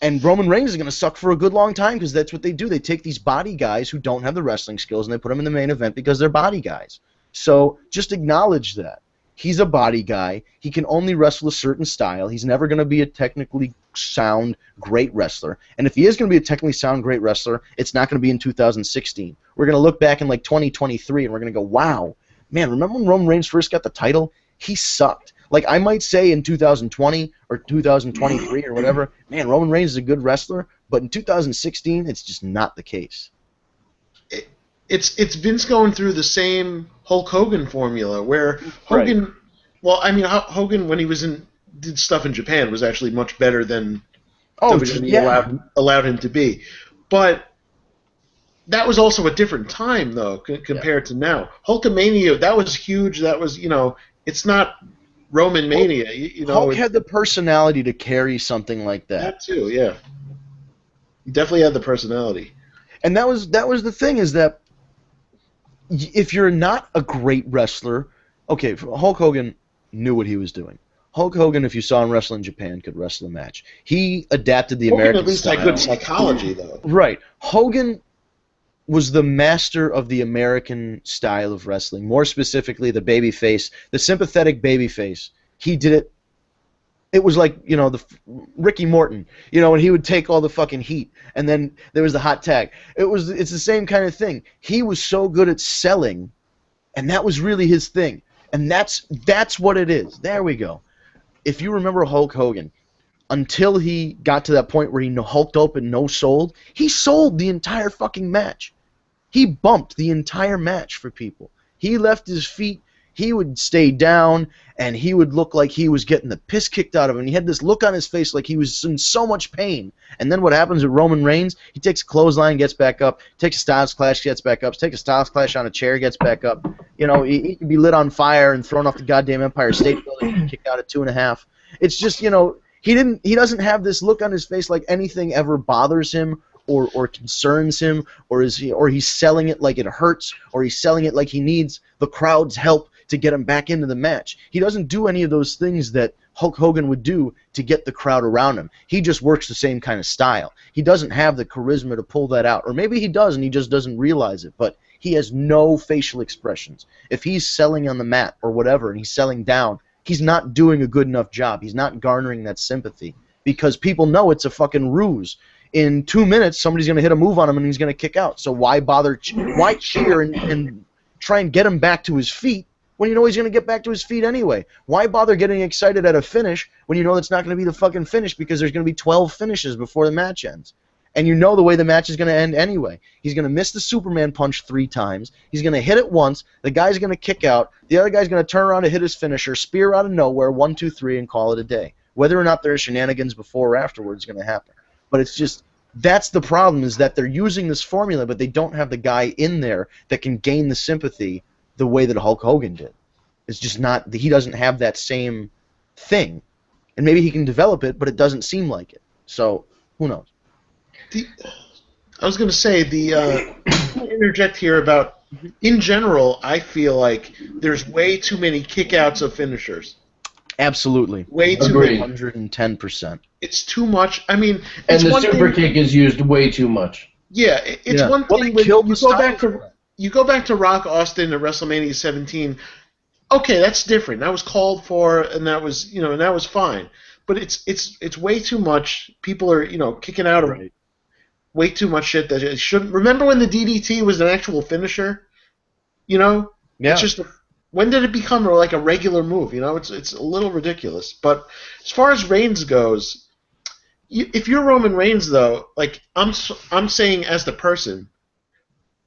And Roman Reigns is going to suck for a good long time because that's what they do. They take these body guys who don't have the wrestling skills and they put them in the main event because they're body guys. So just acknowledge that. He's a body guy. He can only wrestle a certain style. He's never going to be a technically sound great wrestler. And if he is going to be a technically sound great wrestler, it's not going to be in 2016. We're going to look back in like 2023 and we're going to go, wow, man, remember when Roman Reigns first got the title? He sucked. Like, I might say in 2020 or 2023 or whatever, man, Roman Reigns is a good wrestler, but in 2016, it's just not the case. It's Vince going through the same Hulk Hogan formula, where Hogan, right. Well, I mean, Hogan, when he did stuff in Japan, was actually much better than WWE allowed him to be. But that was also a different time, though, compared to now. Hulkamania, that was huge. That was, it's not Roman Mania. You know, Hulk had the personality to carry something like that. That too, yeah. He definitely had the personality. And that was the thing, is that if you're not a great wrestler, okay, Hulk Hogan knew what he was doing. Hulk Hogan, if you saw him wrestle in Japan, could wrestle a match. He adapted the American at least style. had good psychology, though. Right. Hogan was the master of the American style of wrestling, more specifically the babyface, the sympathetic babyface. He did it. It was like, you know, the Ricky Morton, you know, when he would take all the fucking heat, and then there was the hot tag. It's the same kind of thing. He was so good at selling, and that was really his thing. And that's what it is. There we go. If you remember Hulk Hogan, until he got to that point where he hulked up and no-sold, he sold the entire fucking match. He bumped the entire match for people. He left his feet. He would stay down, and he would look like he was getting the piss kicked out of him. He had this look on his face like he was in so much pain. And then what happens with Roman Reigns? He takes a clothesline, gets back up, takes a Styles Clash, gets back up, takes a Styles Clash on a chair, gets back up. You know, he can be lit on fire and thrown off the goddamn Empire State Building and kicked out at 2.5. It's just, you know, he doesn't have this look on his face like anything ever bothers him or concerns him, or he's selling it like it hurts, or he's selling it like he needs the crowd's help to get him back into the match. He doesn't do any of those things that Hulk Hogan would do to get the crowd around him. He just works the same kind of style. He doesn't have the charisma to pull that out. Or maybe he does and he just doesn't realize it, but he has no facial expressions. If he's selling on the mat or whatever and he's selling down, he's not doing a good enough job. He's not garnering that sympathy because people know it's a fucking ruse. In 2 minutes, somebody's going to hit a move on him and he's going to kick out. So why bother? Why cheer and try and get him back to his feet when you know he's going to get back to his feet anyway? Why bother getting excited at a finish when you know that's not going to be the fucking finish, because there's going to be 12 finishes before the match ends? And you know the way the match is going to end anyway. He's going to miss the Superman punch 3 times. He's going to hit it once. The guy's going to kick out. The other guy's going to turn around to hit his finisher, spear out of nowhere, 1, 2, 3, and call it a day. Whether or not there's shenanigans before or afterwards is going to happen. But it's just, that's the problem, is that they're using this formula, but they don't have the guy in there that can gain the sympathy the way that Hulk Hogan did. It's just not, he doesn't have that same thing. And maybe he can develop it, but it doesn't seem like it. So, who knows? I was going to say, I'm going to interject here about, in general, I feel like there's way too many kickouts of finishers. Absolutely. Way too many. 110%. It's too much. I mean, and the super kick is used way too much. Yeah, it's one thing when you go back to Rock Austin at WrestleMania 17. Okay, that's different. That was called for, and that was and that was fine. But it's way too much. People are kicking out of way too much shit that it shouldn't. Remember when the DDT was an actual finisher? Yeah. It's just when did it become like a regular move? It's a little ridiculous. But as far as Reigns goes, if you're Roman Reigns, though, like I'm saying as the person,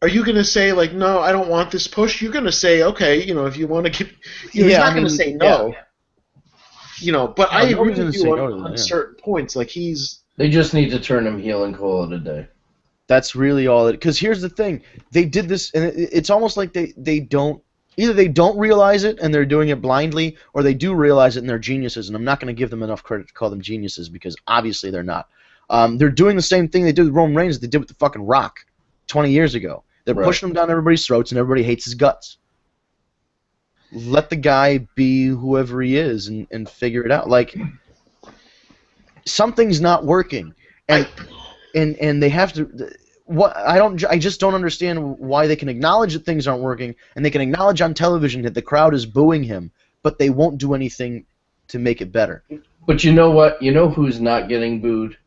are you going to say like, no, I don't want this push? You're going to say, okay, if you want to give, he's not going to say no. Yeah. But I agree with you on certain points. Like they just need to turn him heel and call it a day. That's really all it. Because here's the thing, they did this, and it's almost like they don't. Either they don't realize it and they're doing it blindly, or they do realize it and they're geniuses, and I'm not going to give them enough credit to call them geniuses because obviously they're not. They're doing the same thing they did with Roman Reigns they did with the fucking Rock 20 years ago. They're pushing him down everybody's throats and everybody hates his guts. Let the guy be whoever he is and figure it out. Like, something's not working. And they have to... I just don't understand why they can acknowledge that things aren't working, and they can acknowledge on television that the crowd is booing him, but they won't do anything to make it better. But you know what? You know who's not getting booed?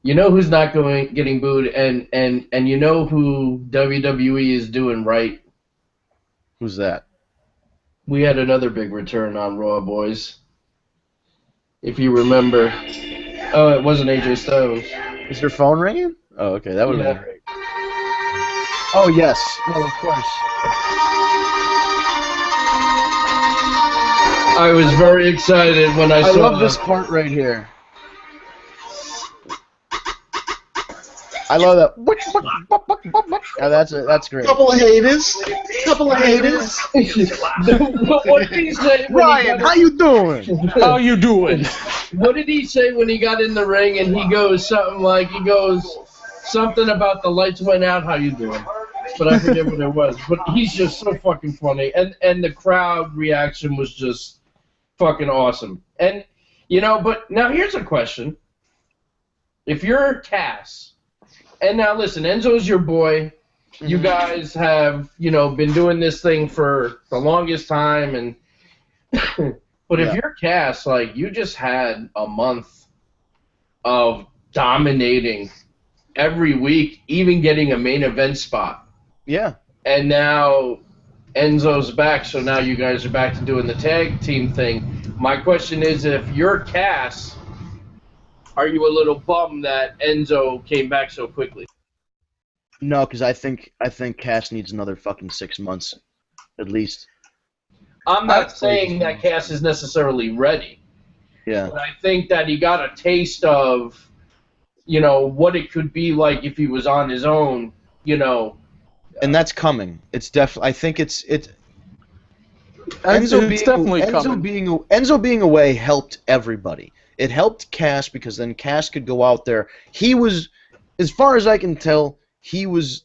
You know who's not getting booed, and you know who WWE is doing right? Who's that? We had another big return on Raw, boys. If you remember. Oh, it wasn't AJ Styles. Is your phone ringing? Oh, okay, that would have been great. Oh, yes. Well, of course. I was very excited when I saw I love this part right here. I love that. Oh, that's great. Couple of haters. Couple of haters. What did he say? Ryan, how you doing? How you doing? What did he say when he got in the ring and he goes something about the lights went out? How you doing? But I forget what it was. But he's just so fucking funny, and the crowd reaction was just fucking awesome. And but now here's a question: if you're Cass, and now listen, Enzo's your boy. You guys have been doing this thing for the longest time, and but if you're Cass, like you just had a month of dominating every week, even getting a main event spot. Yeah. And now Enzo's back, so now you guys are back to doing the tag team thing. My question is, if you're Cass, are you a little bummed that Enzo came back so quickly? No, because I think Cass needs another fucking 6 months, at least. I'm not saying that Cass is necessarily ready. Yeah. But I think that he got a taste of, what it could be like if he was on his own, And that's coming. It's definitely. I think it's. Enzo being away helped everybody. It helped Cass because then Cass could go out there. He was, as far as I can tell, he was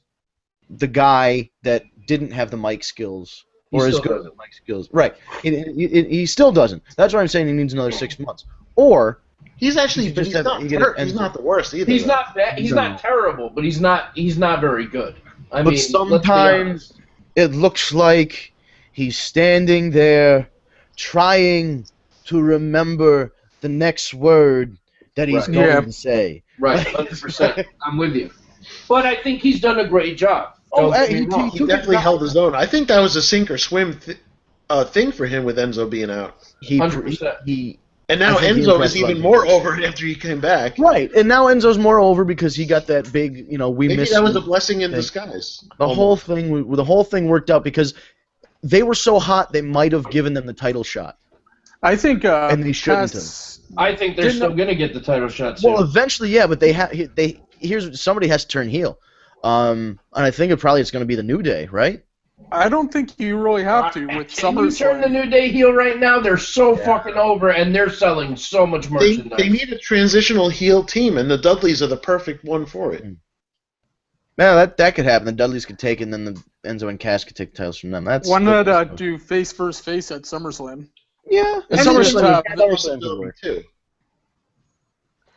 the guy that didn't have the mic skills or as good as the mic skills. Right. He still doesn't. That's why I'm saying he needs another 6 months. Or he's actually he's not the worst either. He's not bad. He's not terrible, but he's not very good. I mean, sometimes it looks like he's standing there trying to remember the next word that he's going to say. Right, 100%. I'm with you. But I think he's done a great job. He definitely held his own. I think that was a sink or swim thing for him with Enzo being out. 100%. And now Enzo is even more over it after he came back. Right, and now Enzo's more over because he got that big, Maybe that was a blessing in disguise. The whole thing worked out because they were so hot they might have given them the title shot. I think, and they shouldn't have. I think they're still going to get the title shot too. Well, eventually, yeah, but somebody has to turn heel, and I think it's going to be the New Day, right? I don't think you really have to with SummerSlam. Can you turn the New Day heel right now? They're so fucking over, and they're selling so much merchandise. They need a transitional heel team, and the Dudleys are the perfect one for it. No, that could happen. The Dudleys could take it, and then the Enzo and Cass could take the titles from them. Why not do face versus face at SummerSlam? Yeah, and SummerSlam too.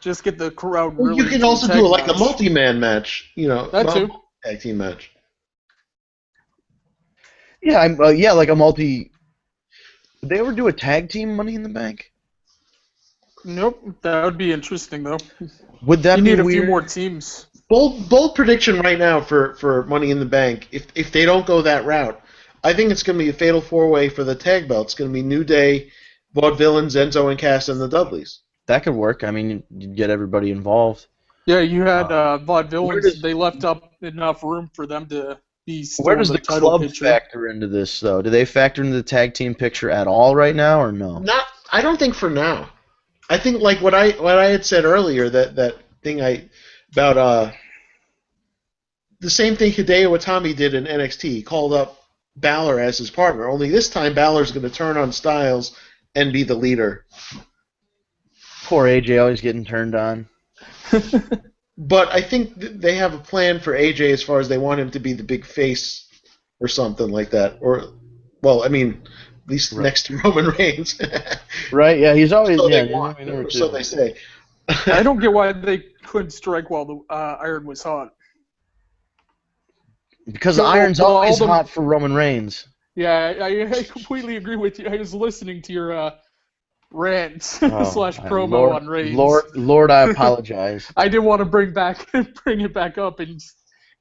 Just get the crowd really. You can also do like a multi-man match, that too. Tag team match. Yeah, like a multi. Did they ever do a tag team Money in the Bank? Nope, that would be interesting though. Would that be weird? A few more teams. Bold prediction right now for Money in the Bank. If they don't go that route, I think it's going to be a fatal four-way for the tag belt. It's going to be New Day, Vaudevillains, Enzo and Cass, and the Dudleys. That could work. I mean, you'd get everybody involved. Yeah, you had Vaudevillains. They left up enough room for them to be still Where does in the club picture. factor into this, though? Do they factor into the tag team picture at all right now, or no? I don't think for now. I think like what I had said earlier, that thing about the same thing Hideo Itami did in NXT. He called up Balor as his partner. Only this time Balor's going to turn on Styles and be the leader. Poor AJ always getting turned on. But I think they have a plan for AJ as far as they want him to be the big face or something like that. Or, well, I mean, at least next to Roman Reigns. Right? Yeah, he's always. So so they say. I don't get why they couldn't strike while the iron was hot. Because Iron's always hot for Roman Reigns. Yeah, I completely agree with you. I was listening to your rant / promo on Reigns. Lord, I apologize. I didn't want to bring it back up and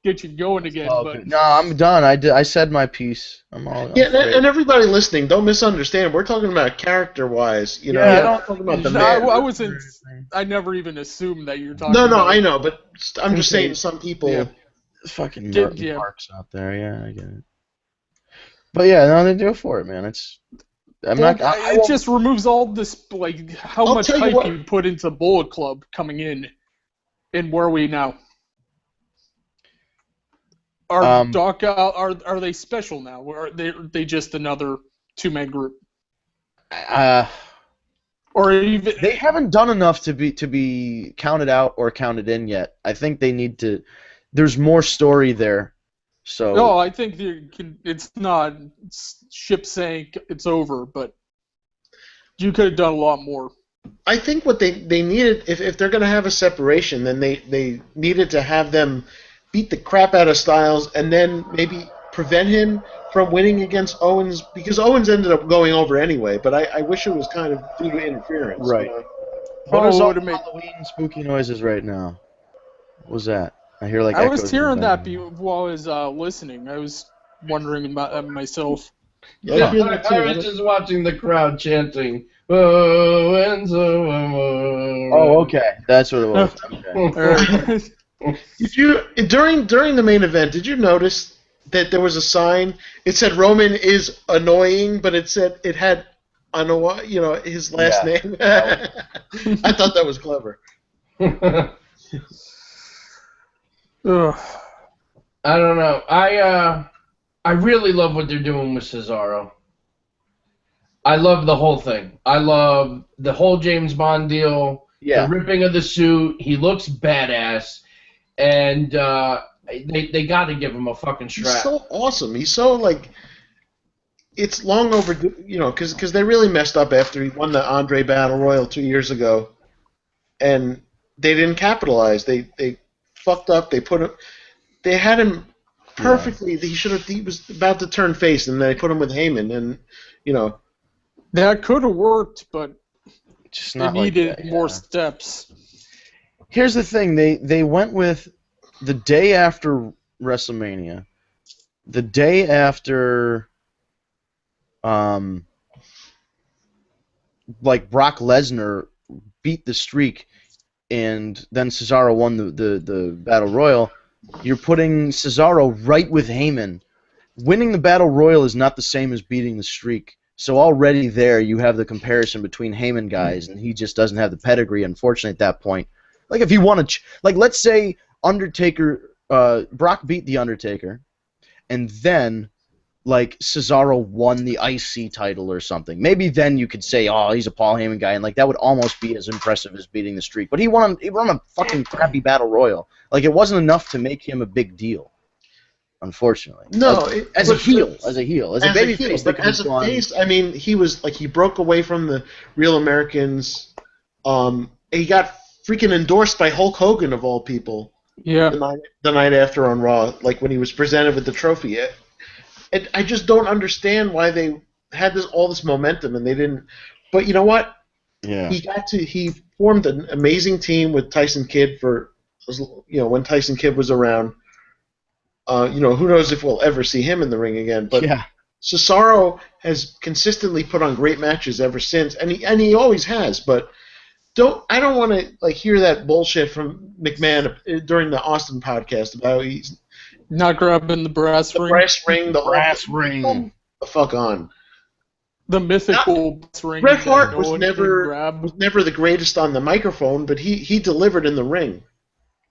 get you going again. But no, I'm done. I said my piece. I'm and everybody listening, don't misunderstand. We're talking about character-wise. Yeah, we're not talking about the man. I wasn't. I never even assumed that you were talking. No, about I know, but I'm just saying some people. Yeah. Fucking marks out there. Yeah, I get it. But yeah, no, they do it for it, man. It just removes all this, like, how much hype you put into Bullet Club coming in, and where are we now? Are Doc out? Are they special now? Or are they just another two-man group? Or even they haven't done enough to be counted out or counted in yet. I think they need to. There's more story there. So no, I think it's not ship sank. It's over, but you could have done a lot more. I think what they needed, if they're going to have a separation, then they needed to have them beat the crap out of Styles and then maybe prevent him from winning against Owens, because Owens ended up going over anyway, but I wish it was kind of due to interference. Right. What is all the Halloween spooky noises right now? What was that? I hear like I was echoes hearing in the that background. while I was listening. I was wondering about that myself. Yeah, I hear that too. I was just watching the crowd chanting, "Oh, Enzo." Oh, okay. That's what it was. Okay. Did you during the main event? Did you notice that there was a sign? It said Roman is annoying, but it had his last name. I thought that was clever. I don't know. I really love what they're doing with Cesaro. I love the whole thing. I love the whole James Bond deal. Yeah. The ripping of the suit. He looks badass. And they got to give him a fucking strap. He's so awesome. He's so, like, it's long overdue, because they really messed up after he won the Andre Battle Royal 2 years ago. And they didn't capitalize. They fucked up. They had him perfectly. Yeah. He was about to turn face, and they put him with Heyman, and, That could have worked, but just they needed more steps. Here's the thing. They went with the day after WrestleMania, the day after like Brock Lesnar beat the streak, and then Cesaro won the Battle Royal. You're putting Cesaro right with Heyman. Winning the Battle Royal is not the same as beating the streak. So already there you have the comparison between Heyman guys, and he just doesn't have the pedigree, unfortunately, at that point. Like, if you want to, let's say Undertaker, Brock beat the Undertaker, and then, like, Cesaro won the IC title or something. Maybe then you could say, oh, he's a Paul Heyman guy, and, like, that would almost be as impressive as beating the streak. But he won a fucking crappy Battle Royal. Like, it wasn't enough to make him a big deal, unfortunately. No, as a heel. As a babyface, but as a face, I mean, he was, like, he broke away from the Real Americans. He got freaking endorsed by Hulk Hogan, of all people. Yeah. The night after on Raw, like when he was presented with the trophy. I just don't understand why they had all this momentum and they didn't. But you know what? Yeah. He formed an amazing team with Tyson Kidd when Tyson Kidd was around. Who knows if we'll ever see him in the ring again? But yeah. Cesaro has consistently put on great matches ever since, and he always has. But I don't want to hear that bullshit from McMahon during the Austin podcast about he's not grabbing the brass ring. The brass ring. The fuck on. The mythical ring. Bret Hart was never the greatest on the microphone, but he delivered in the ring.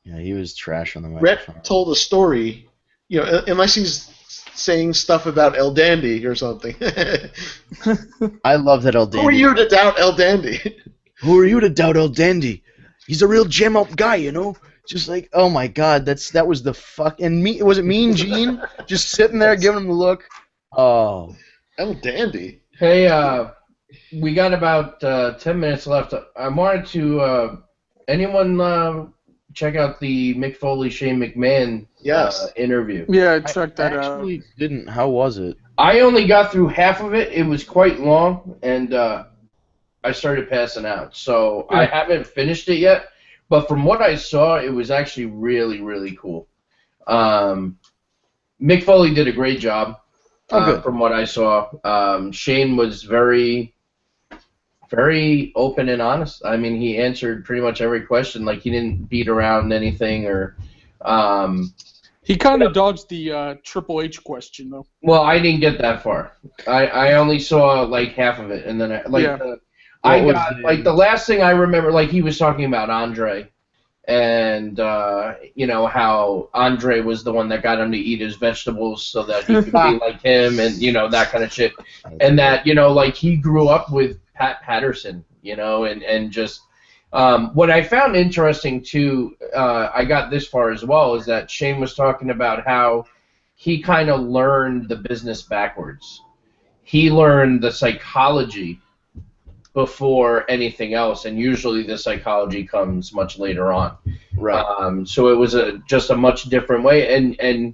Yeah, he was trash on the microphone. Bret told a story, unless he's saying stuff about El Dandy or something. I love that El Dandy. Who are you to doubt El Dandy? Who are you to doubt El Dandy? He's a real jam-up guy, Just like, oh my God, that was the fuck. And was it Mean Gene just sitting there giving him the look? Oh, El Dandy. Hey, we got about 10 minutes left. I wanted to anyone check out the Mick Foley Shane McMahon interview. Yeah, I checked that out. I actually didn't. How was it? I only got through half of it. It was quite long, and I started passing out. So I haven't finished it yet. But from what I saw, it was actually really, really cool. Mick Foley did a great job from what I saw. Shane was very, very open and honest. I mean, he answered pretty much every question. Like, he didn't beat around anything or... he kind of dodged the Triple H question, though. Well, I didn't get that far. I only saw, half of it. And then, the last thing I remember, he was talking about Andre, and how Andre was the one that got him to eat his vegetables so that he could be like him, and that kind of shit, and that like he grew up with Pat Patterson, and just what I found interesting too, I got this far as well, is that Shane was talking about how he kind of learned the business backwards. He learned the psychology before anything else, and usually the psychology comes much later on. Right. So it was just a much different way, and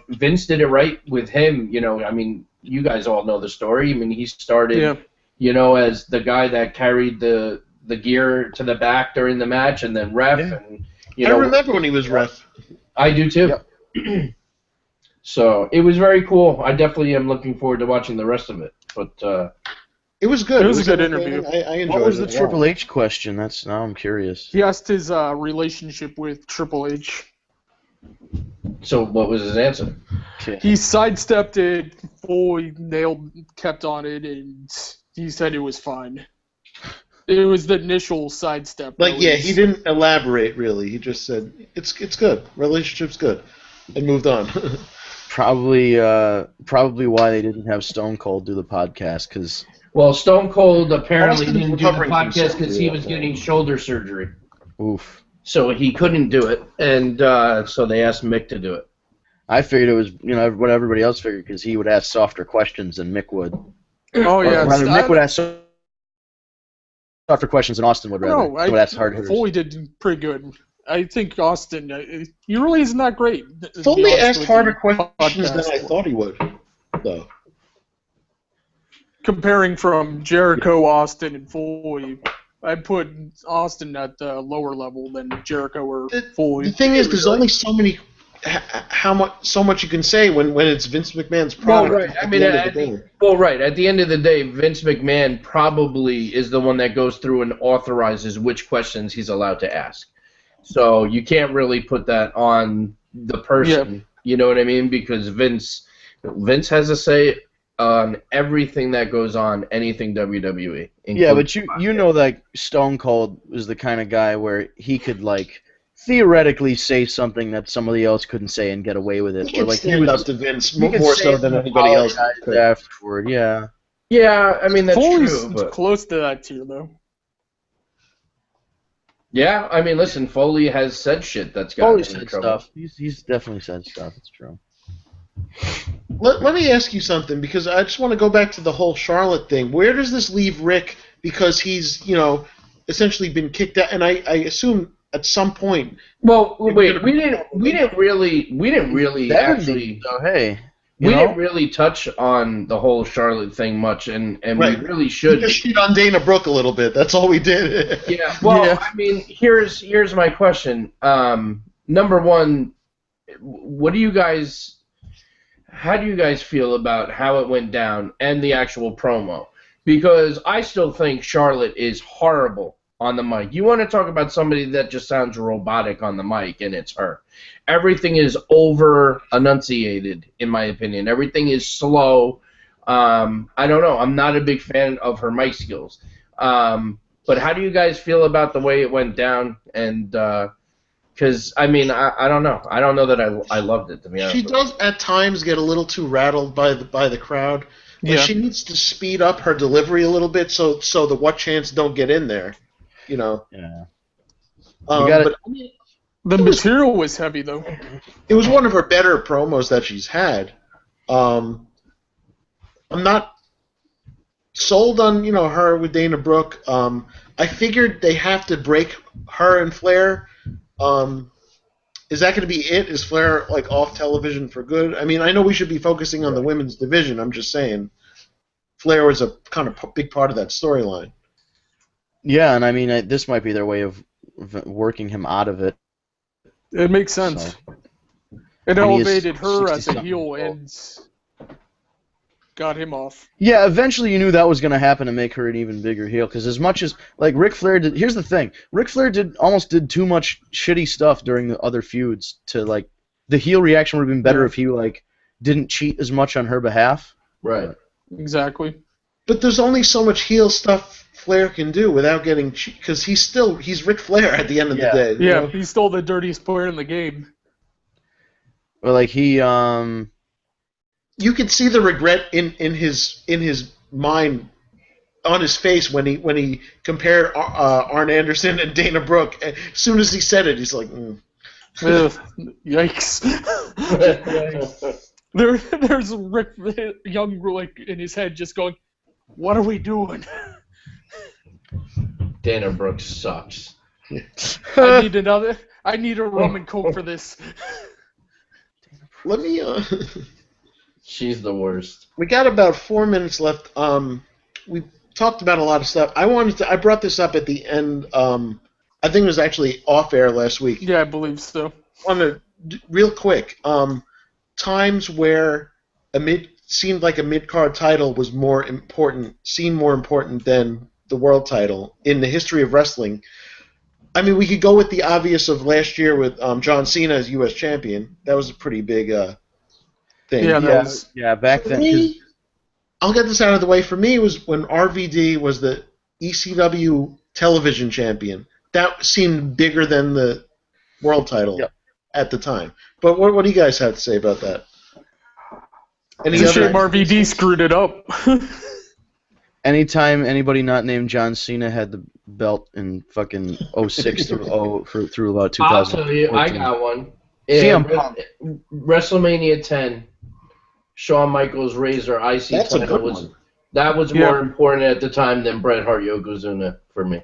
Vince did it right with him. I mean, you guys all know the story. I mean, he started, as the guy that carried the gear to the back during the match, and then ref, and I remember when he was ref. I do too. Yep. So it was very cool. I definitely am looking forward to watching the rest of it. But it was good. It was a good interview. I enjoyed it. What was the Triple H question? Now I'm curious. He asked his relationship with Triple H. So what was his answer? He sidestepped it, fully kept on it, and he said it was fine. It was the initial sidestep. He didn't elaborate really. He just said it's good. Relationship's good, and moved on. Probably why they didn't have Stone Cold do the podcast, because. Well, Stone Cold apparently didn't do the podcast because he was getting shoulder surgery. Oof. So he couldn't do it, and so they asked Mick to do it. I figured it was, what everybody else figured, because he would ask softer questions than Mick would. Oh, yeah. Rather, Mick would ask softer questions than Austin would rather. No, that's hard hitters. Foley did pretty good. I think Austin, he really isn't that great. Foley asked harder questions than I thought he would, though. Comparing from Jericho, Austin, and Foley, I'd put Austin at the lower level than Jericho or Foley. The thing is, there's only so much you can say when it's Vince McMahon's product. Well, right. I mean, at the end of the day, Vince McMahon probably is the one that goes through and authorizes which questions he's allowed to ask. So you can't really put that on the person. Yeah. You know what I mean? Because Vince has a say on everything that goes on, anything WWE. Yeah, but you know that Stone Cold is the kind of guy where he could theoretically say something that somebody else couldn't say and get away with it. He could stand up to Vince more so than anybody else could. Afterward, yeah. Yeah, I mean that's Foley's true. But close to that tier though. Yeah, I mean, listen, Foley has said shit that's got him in trouble. Stuff. He's definitely said stuff. It's true. Let me ask you something, because I just want to go back to the whole Charlotte thing. Where does this leave Rick? Because he's, essentially been kicked out, and I assume at some point. Well, wait, we didn't really actually. So hey. We didn't really touch on the whole Charlotte thing much, and right. We really should. We just shit on Dana Brooke a little bit. That's all we did. Yeah. Well, yeah. I mean, here's my question. Number one, how do you guys feel about how it went down and the actual promo? Because I still think Charlotte is horrible on the mic. You want to talk about somebody that just sounds robotic on the mic, and it's her. Everything is over-enunciated, in my opinion. Everything is slow. I don't know. I'm not a big fan of her mic skills. But how do you guys feel about the way it went down? And because, I mean, I don't know. I don't know that I loved it, to be honest. She does at times get a little too rattled by the crowd. Yeah. She needs to speed up her delivery a little bit so the what chants don't get in there. Yeah. The material was heavy, though. It was one of her better promos that she's had. I'm not sold on her with Dana Brooke. I figured they have to break her and Flair. Is that going to be it? Is Flair off television for good? I mean, I know we should be focusing on the women's division. I'm just saying, Flair was a kind of big part of that storyline. Yeah, and I mean, this might be their way of working him out of it. It makes sense. So, it elevated her as a heel and got him off. Yeah, eventually you knew that was going to happen to make her an even bigger heel, because as much as, Ric Flair did... Here's the thing. Ric Flair almost did too much shitty stuff during the other feuds to, the heel reaction would have been better if he, didn't cheat as much on her behalf. Right. Exactly. But there's only so much heel stuff Flair can do without getting, because he's Ric Flair at the end of the day. Yeah, know? He's still the dirtiest player in the game. Well, like he you could see the regret in his mind on his face when he compared Arn Anderson and Dana Brooke. As soon as he said it, he's like, yikes. There's Rick Young like in his head just going, what are we doing? Dana Brooke sucks. I need a rum and coke for this. Let me She's the worst. We got about 4 minutes left. We talked about a lot of stuff. I brought this up at the end. I think it was actually off air last week. Yeah, I believe so. Real quick. Times where seemed like a mid-card title was seemed more important than the world title in the history of wrestling. I mean, we could go with the obvious of last year with John Cena as U.S. champion. That was a pretty big thing. Yeah, back then. I'll get this out of the way. For me, it was when RVD was the ECW television champion. That seemed bigger than the world title at the time. But what do you guys have to say about that? It's a shame RVD screwed it up. Anytime anybody not named John Cena had the belt in fucking 06 through about 2000. I'll tell you, I got one. WrestleMania 10, Shawn Michaels Razor IC title was more important at the time than Bret Hart Yokozuna for me.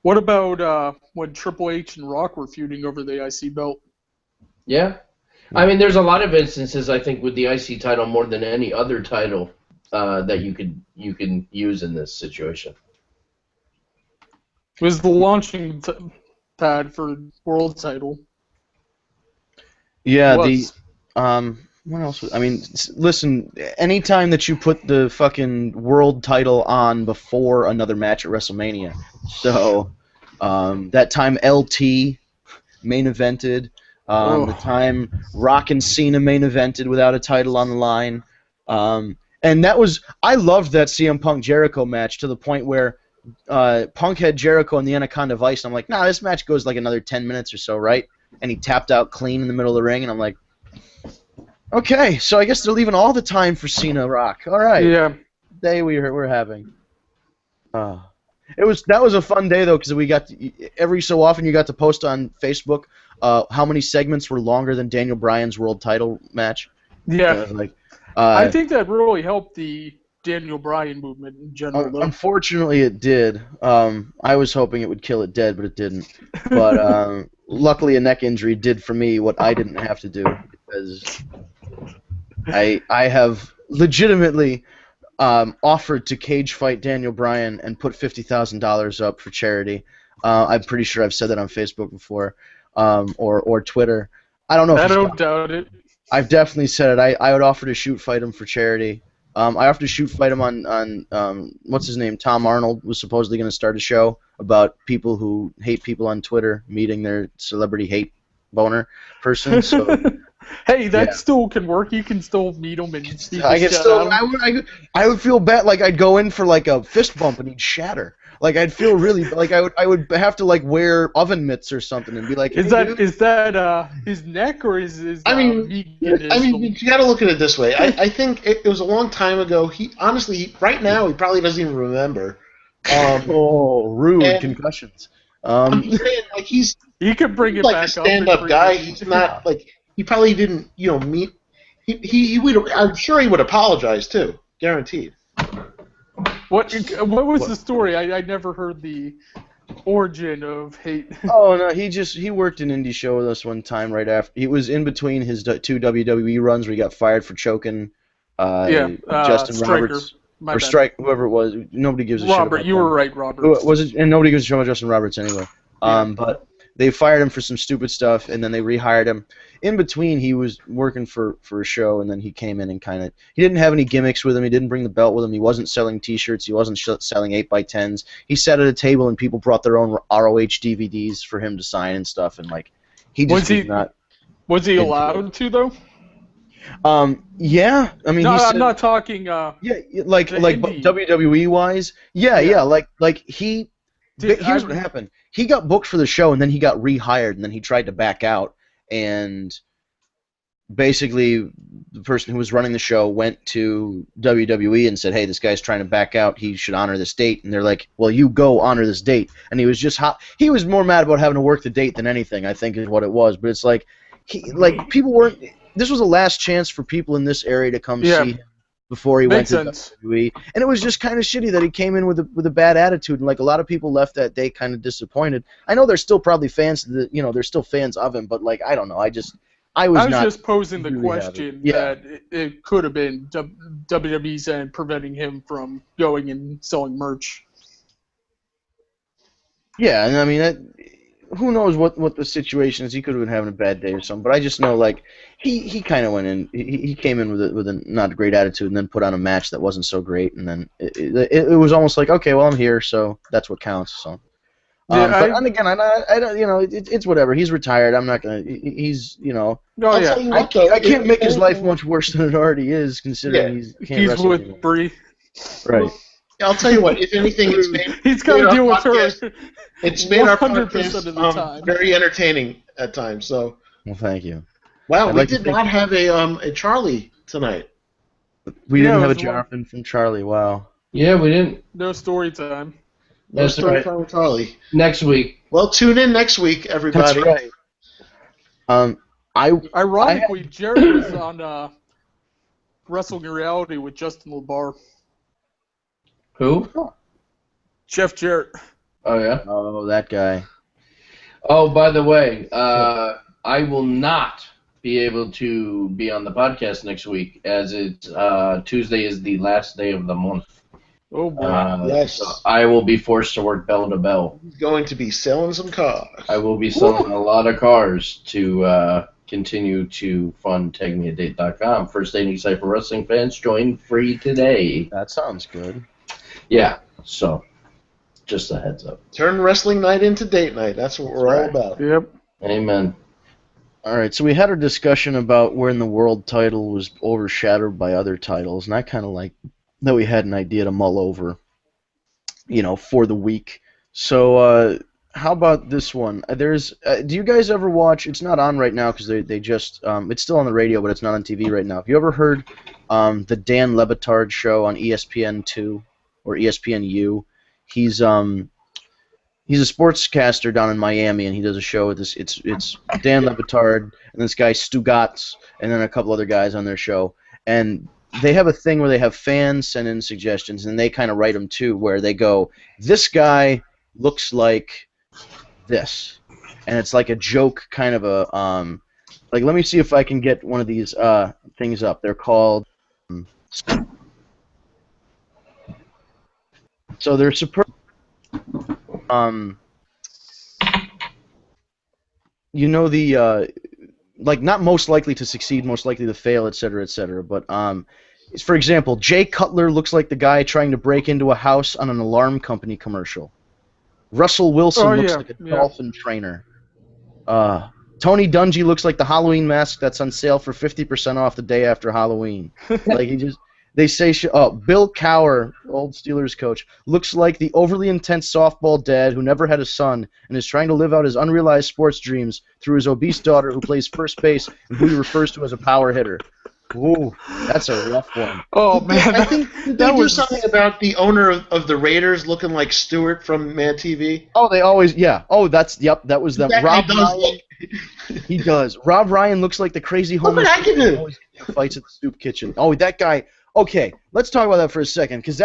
What about when Triple H and Rock were feuding over the IC belt? Yeah. I mean, there's a lot of instances, I think, with the IC title more than any other title that you can use in this situation. It was the launching pad for world title. Yeah, what else? I mean, listen, anytime that you put the fucking world title on before another match at WrestleMania. So, that time LT main evented. The time Rock and Cena main evented without a title on the line. And I loved that CM Punk Jericho match to the point where Punk had Jericho in the Anaconda Vice, and I'm like, nah, this match goes like another 10 minutes or so, right? And he tapped out clean in the middle of the ring, and I'm like, okay, so I guess they're leaving all the time for Cena Rock. All right. Yeah. Day we're having. That was a fun day though, because we got every so often you got to post on Facebook how many segments were longer than Daniel Bryan's world title match. Yeah. I think that really helped the Daniel Bryan movement in general. Unfortunately, it did. I was hoping it would kill it dead, but it didn't. But luckily, a neck injury did for me what I didn't have to do, because I have legitimately offered to cage fight Daniel Bryan and put $50,000 up for charity. I'm pretty sure I've said that on Facebook before, or Twitter. I don't know. I don't doubt it. I've definitely said it. I would offer to shoot fight him for charity. I offered to shoot fight him on what's his name? Tom Arnold was supposedly going to start a show about people who hate people on Twitter meeting their celebrity hate boner person. So hey, that still can work. You can still meet them and I would feel bad. Like I'd go in for like a fist bump and he'd shatter. Like I'd feel really like I would have to like wear oven mitts or something and be like, is that his neck or is his? I mean, you got to look at it this way. I think it was a long time ago. Right now he probably doesn't even remember. Rude concussions. I'm saying like he could bring it like back a stand-up guy. He's not like he probably didn't meet. He would. I'm sure he would apologize too, guaranteed. What was the story? I never heard the origin of hate. Oh no, he worked an indie show with us one time right after. He was in between his two WWE runs where he got fired for choking Justin Striker, Roberts or Strike, whoever it was. Nobody gives a shit about Robert, you were right, Robert. And nobody gives a shit about Justin Roberts anyway. But they fired him for some stupid stuff, and then they rehired him. In between, he was working for a show, and then he came in and he didn't have any gimmicks with him. He didn't bring the belt with him. He wasn't selling T-shirts. He wasn't selling 8x10s. He sat at a table, and people brought their own ROH DVDs for him to sign and stuff, and like he just was not. Was he allowed to though? Yeah, I mean, No, he I'm said, not talking. yeah, like the indie. WWE wise, yeah, like he. Here's what happened. He got booked for the show, and then he got rehired, and then he tried to back out, and basically the person who was running the show went to WWE and said, hey, this guy's trying to back out, he should honor this date. And they're like, well, you go honor this date. And he was just he was more mad about having to work the date than anything, I think, is what it was. But it's like people weren't, this was the last chance for people in this area to come see him before he went to WWE. And it was just kind of shitty that he came in with a bad attitude, and like a lot of people left that day kind of disappointed. I know they're still probably fans they're still fans of him, but like I don't know, I was just posing the question that it could have been WWE's end preventing him from going and selling merch. Yeah, and I mean, who knows what the situation is? He could have been having a bad day or something. But I just know, like, he kind of went in. He came in with a not great attitude, and then put on a match that wasn't so great, and then it was almost like, okay, well, I'm here, so that's what counts. So. And again, I don't, it's whatever. He's retired. I'm not gonna. He's, No, I can't make his life much worse than it already is, considering he's with Brie. Right. I'll tell you what. If anything, he's got to deal with her. It's made our podcast very entertaining at times. So. Well, thank you. Wow, we did not have a Charlie tonight. We didn't have a Jonathan from Charlie. Wow. Yeah, we didn't. No story time. No story time with Charlie. Next week. Well, tune in next week, everybody. That's right. Ironically, Jared was on Wrestling Reality with Justin LeBar. Who? Jeff Jarrett. Oh, yeah? Oh, that guy. Oh, by the way, I will not be able to be on the podcast next week, as it's Tuesday is the last day of the month. Oh, boy. Yes. So I will be forced to work bell to bell. He's going to be selling some cars. I will be selling a lot of cars to continue to fund TagMeADate.com. First dating site for wrestling fans. Join free today. That sounds good. Yeah, so just a heads up. Turn wrestling night into date night. That's what we're all about. Yep. Amen. All right, so we had a discussion about when the world title was overshadowed by other titles, and I kind of like that we had an idea to mull over, for the week. So how about this one? Do you guys ever watch, it's not on right now because they just, it's still on the radio, but it's not on TV right now. Have you ever heard the Dan Le Batard show on ESPN2 or ESPNU? He's a sportscaster down in Miami, and he does a show with this. It's Dan Le Batard and this guy Stu Gatz, and then a couple other guys on their show, and they have a thing where they have fans send in suggestions, and they kind of write them too, where they go, this guy looks like this, and it's like a joke, kind of a like, let me see if I can get one of these things up. They're called so they're super like, not most likely to succeed, most likely to fail, etc., etc. But for example, Jay Cutler looks like the guy trying to break into a house on an alarm company commercial. Russell Wilson looks like a dolphin trainer. Tony Dungy looks like the Halloween mask that's on sale for 50% off the day after Halloween. Like, they say, Bill Cowher, old Steelers coach, looks like the overly intense softball dad who never had a son and is trying to live out his unrealized sports dreams through his obese daughter who plays first base and who he refers to as a power hitter. Ooh, that's a rough one. Oh, man. I think that was something about the owner of the Raiders looking like Stewart from Mad TV. Oh, they always, yeah. Oh, that was them. Rob Ryan. He does. Rob Ryan looks like the crazy homeless guy can do. Always fights at the soup kitchen. Oh, that guy. Okay, let's talk about that for a second, because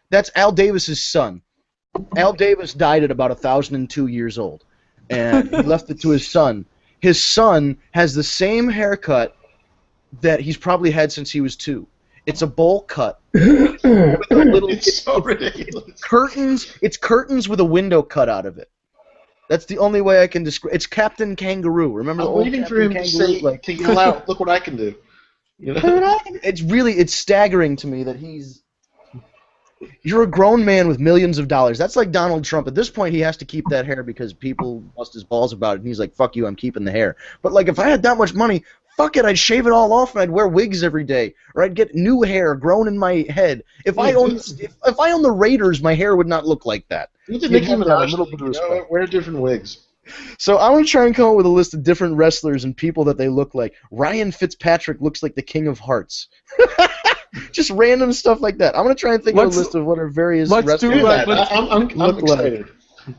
that's Al Davis's son. Al Davis died at about 1,002 years old, and he left it to his son. His son has the same haircut that he's probably had since he was 2. It's a bowl cut. With a little, it's so ridiculous. It's curtains with a window cut out of it. That's the only way I can describe. It's Captain Kangaroo. Remember? I'm waiting for him to yell out, "Look what I can do." It's staggering to me that you're a grown man with millions of dollars. That's like Donald Trump. At this point, he has to keep that hair because people bust his balls about it, and he's like, fuck you, I'm keeping the hair. But, like, if I had that much money, fuck it, I'd shave it all off and I'd wear wigs every day, or I'd get new hair grown in my head. If I owned the Raiders, my hair would not look like that. Nicki Minaj, wear different wigs. So I'm going to try and come up with a list of different wrestlers and people that they look like. Ryan Fitzpatrick looks like the King of Hearts. Just random stuff like that. I'm going to try and think of a list of what our various wrestlers I'm excited.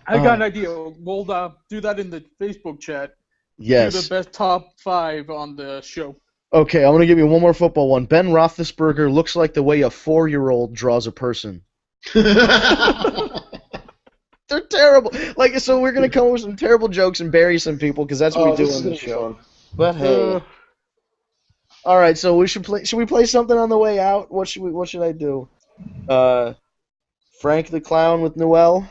I got an idea. We'll do that in the Facebook chat. Yes. Do the best top 5 on the show. Okay, I'm going to give you one more football one. Ben Roethlisberger looks like the way a 4-year-old draws a person. They're terrible. Like, so we're going to come up with some terrible jokes and bury some people because that's what we do on the show. But hey. All right, so we should play. Should we play something on the way out? What should I do? Frank the Clown with Noel?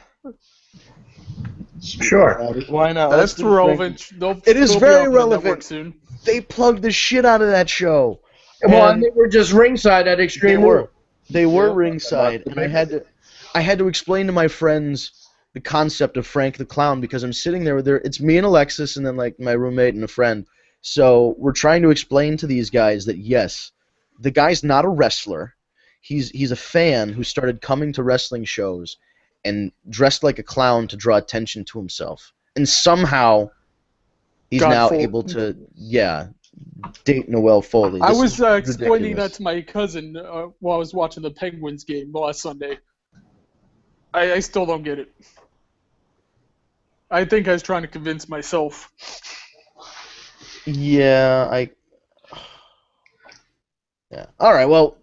Sure. Why not? That's relevant. It is very relevant. Soon. They plugged the shit out of that show. Well, and they were just ringside at Extreme Rules. They were ringside, and I had to explain to my friends the concept of Frank the Clown because I'm sitting there with it's me and Alexis and then like my roommate and a friend. So we're trying to explain to these guys that yes, the guy's not a wrestler. He's a fan who started coming to wrestling shows and dressed like a clown to draw attention to himself. And somehow he's able to date Noelle Foley. I was explaining that to my cousin while I was watching the Penguins game last Sunday. I still don't get it. I think I was trying to convince myself. Yeah, All right. Well,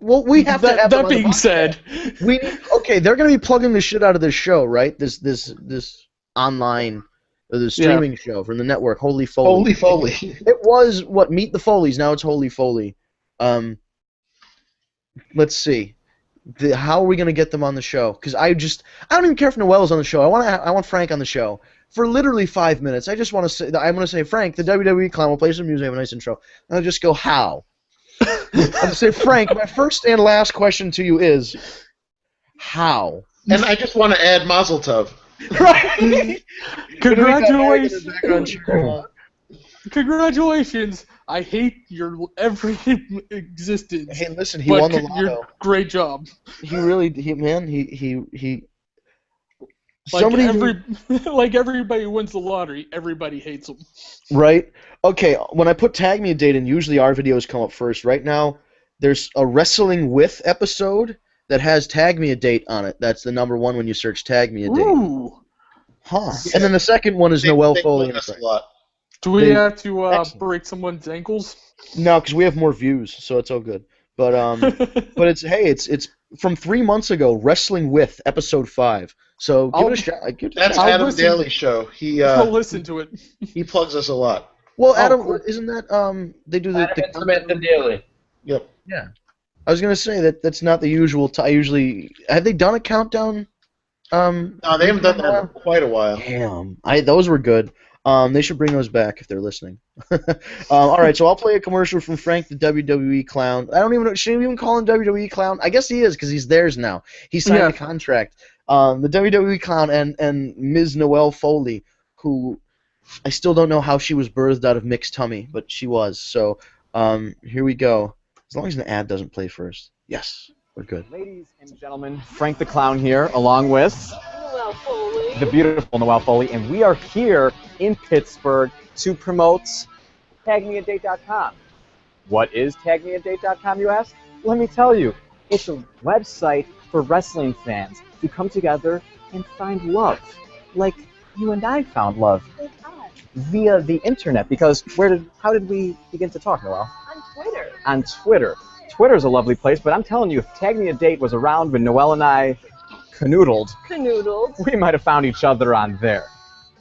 we have to have. That being said, they're going to be plugging the shit out of this show, right? This online, the streaming show from the network, Holy Foley. Holy Foley. It was Meet the Foleys. Now it's Holy Foley. Let's see. How are we going to get them on the show? Because I don't even care if Noelle's on the show. I want Frank on the show for literally 5 minutes. I just want to say I'm going to say Frank, the WWE clown, will play some music, have a nice intro, and I'll just go how. I'll say Frank. My first and last question to you is how. And I just want to add Mazel Tov. Right. Congratulations. Congratulations. I hate your every existence. Hey, listen, he won the lotto. Great job. He really, like everybody who wins the lottery, everybody hates him. Right? Okay, when I put Tag Me a Date in, usually our videos come up first. Right now, there's a Wrestling With episode that has Tag Me a Date on it. That's the number one when you search Tag Me a Date. Ooh. Huh. And then the second one is Noelle Foley. Do we have to break someone's ankles? No, because we have more views, so it's all good. But but it's from 3 months ago. Wrestling With episode 5. So give it a shot. That's Adam Daly's show. I'll listen to it. He plugs us a lot. Well, Adam, isn't that they do the Daily? Yep. Yeah. I was gonna say that's not the usual. Usually, have they done a countdown? No, they haven't done that in quite a while. Damn, those were good. They should bring those back if they're listening. All right, so I'll play a commercial from Frank the WWE Clown. I don't even know. Should we even call him WWE Clown? I guess he is because he's theirs now. He signed a contract. The WWE Clown and Ms. Noelle Foley, who I still don't know how she was birthed out of mixed tummy, but she was. So here we go. As long as the ad doesn't play first. Yes, we're good. Ladies and gentlemen, Frank the Clown here, along with the beautiful Noelle Foley, and we are here in Pittsburgh to promote TagMeADate.com. What is TagMeADate.com, you ask? Let me tell you. It's a website for wrestling fans to come together and find love, like you and I found love via the internet. Because how did we begin to talk, Noelle? On Twitter. Twitter's a lovely place, but I'm telling you, if Tag Me a Date was around when Noelle and I canoodled, we might have found each other on there.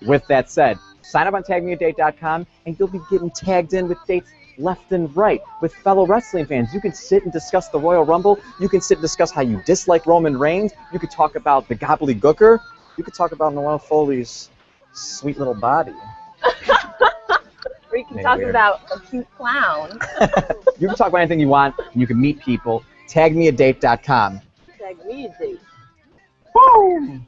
With that said, sign up on TagMeADate.com, and you'll be getting tagged in with dates left and right with fellow wrestling fans. You can sit and discuss the Royal Rumble. You can sit and discuss how you dislike Roman Reigns. You could talk about the gobbledygooker. You could talk about Noelle Foley's sweet little body. Or you can talk about a cute clown. You can talk about anything you want, and you can meet people. TagMeADate.com. Tag me a date. Boom!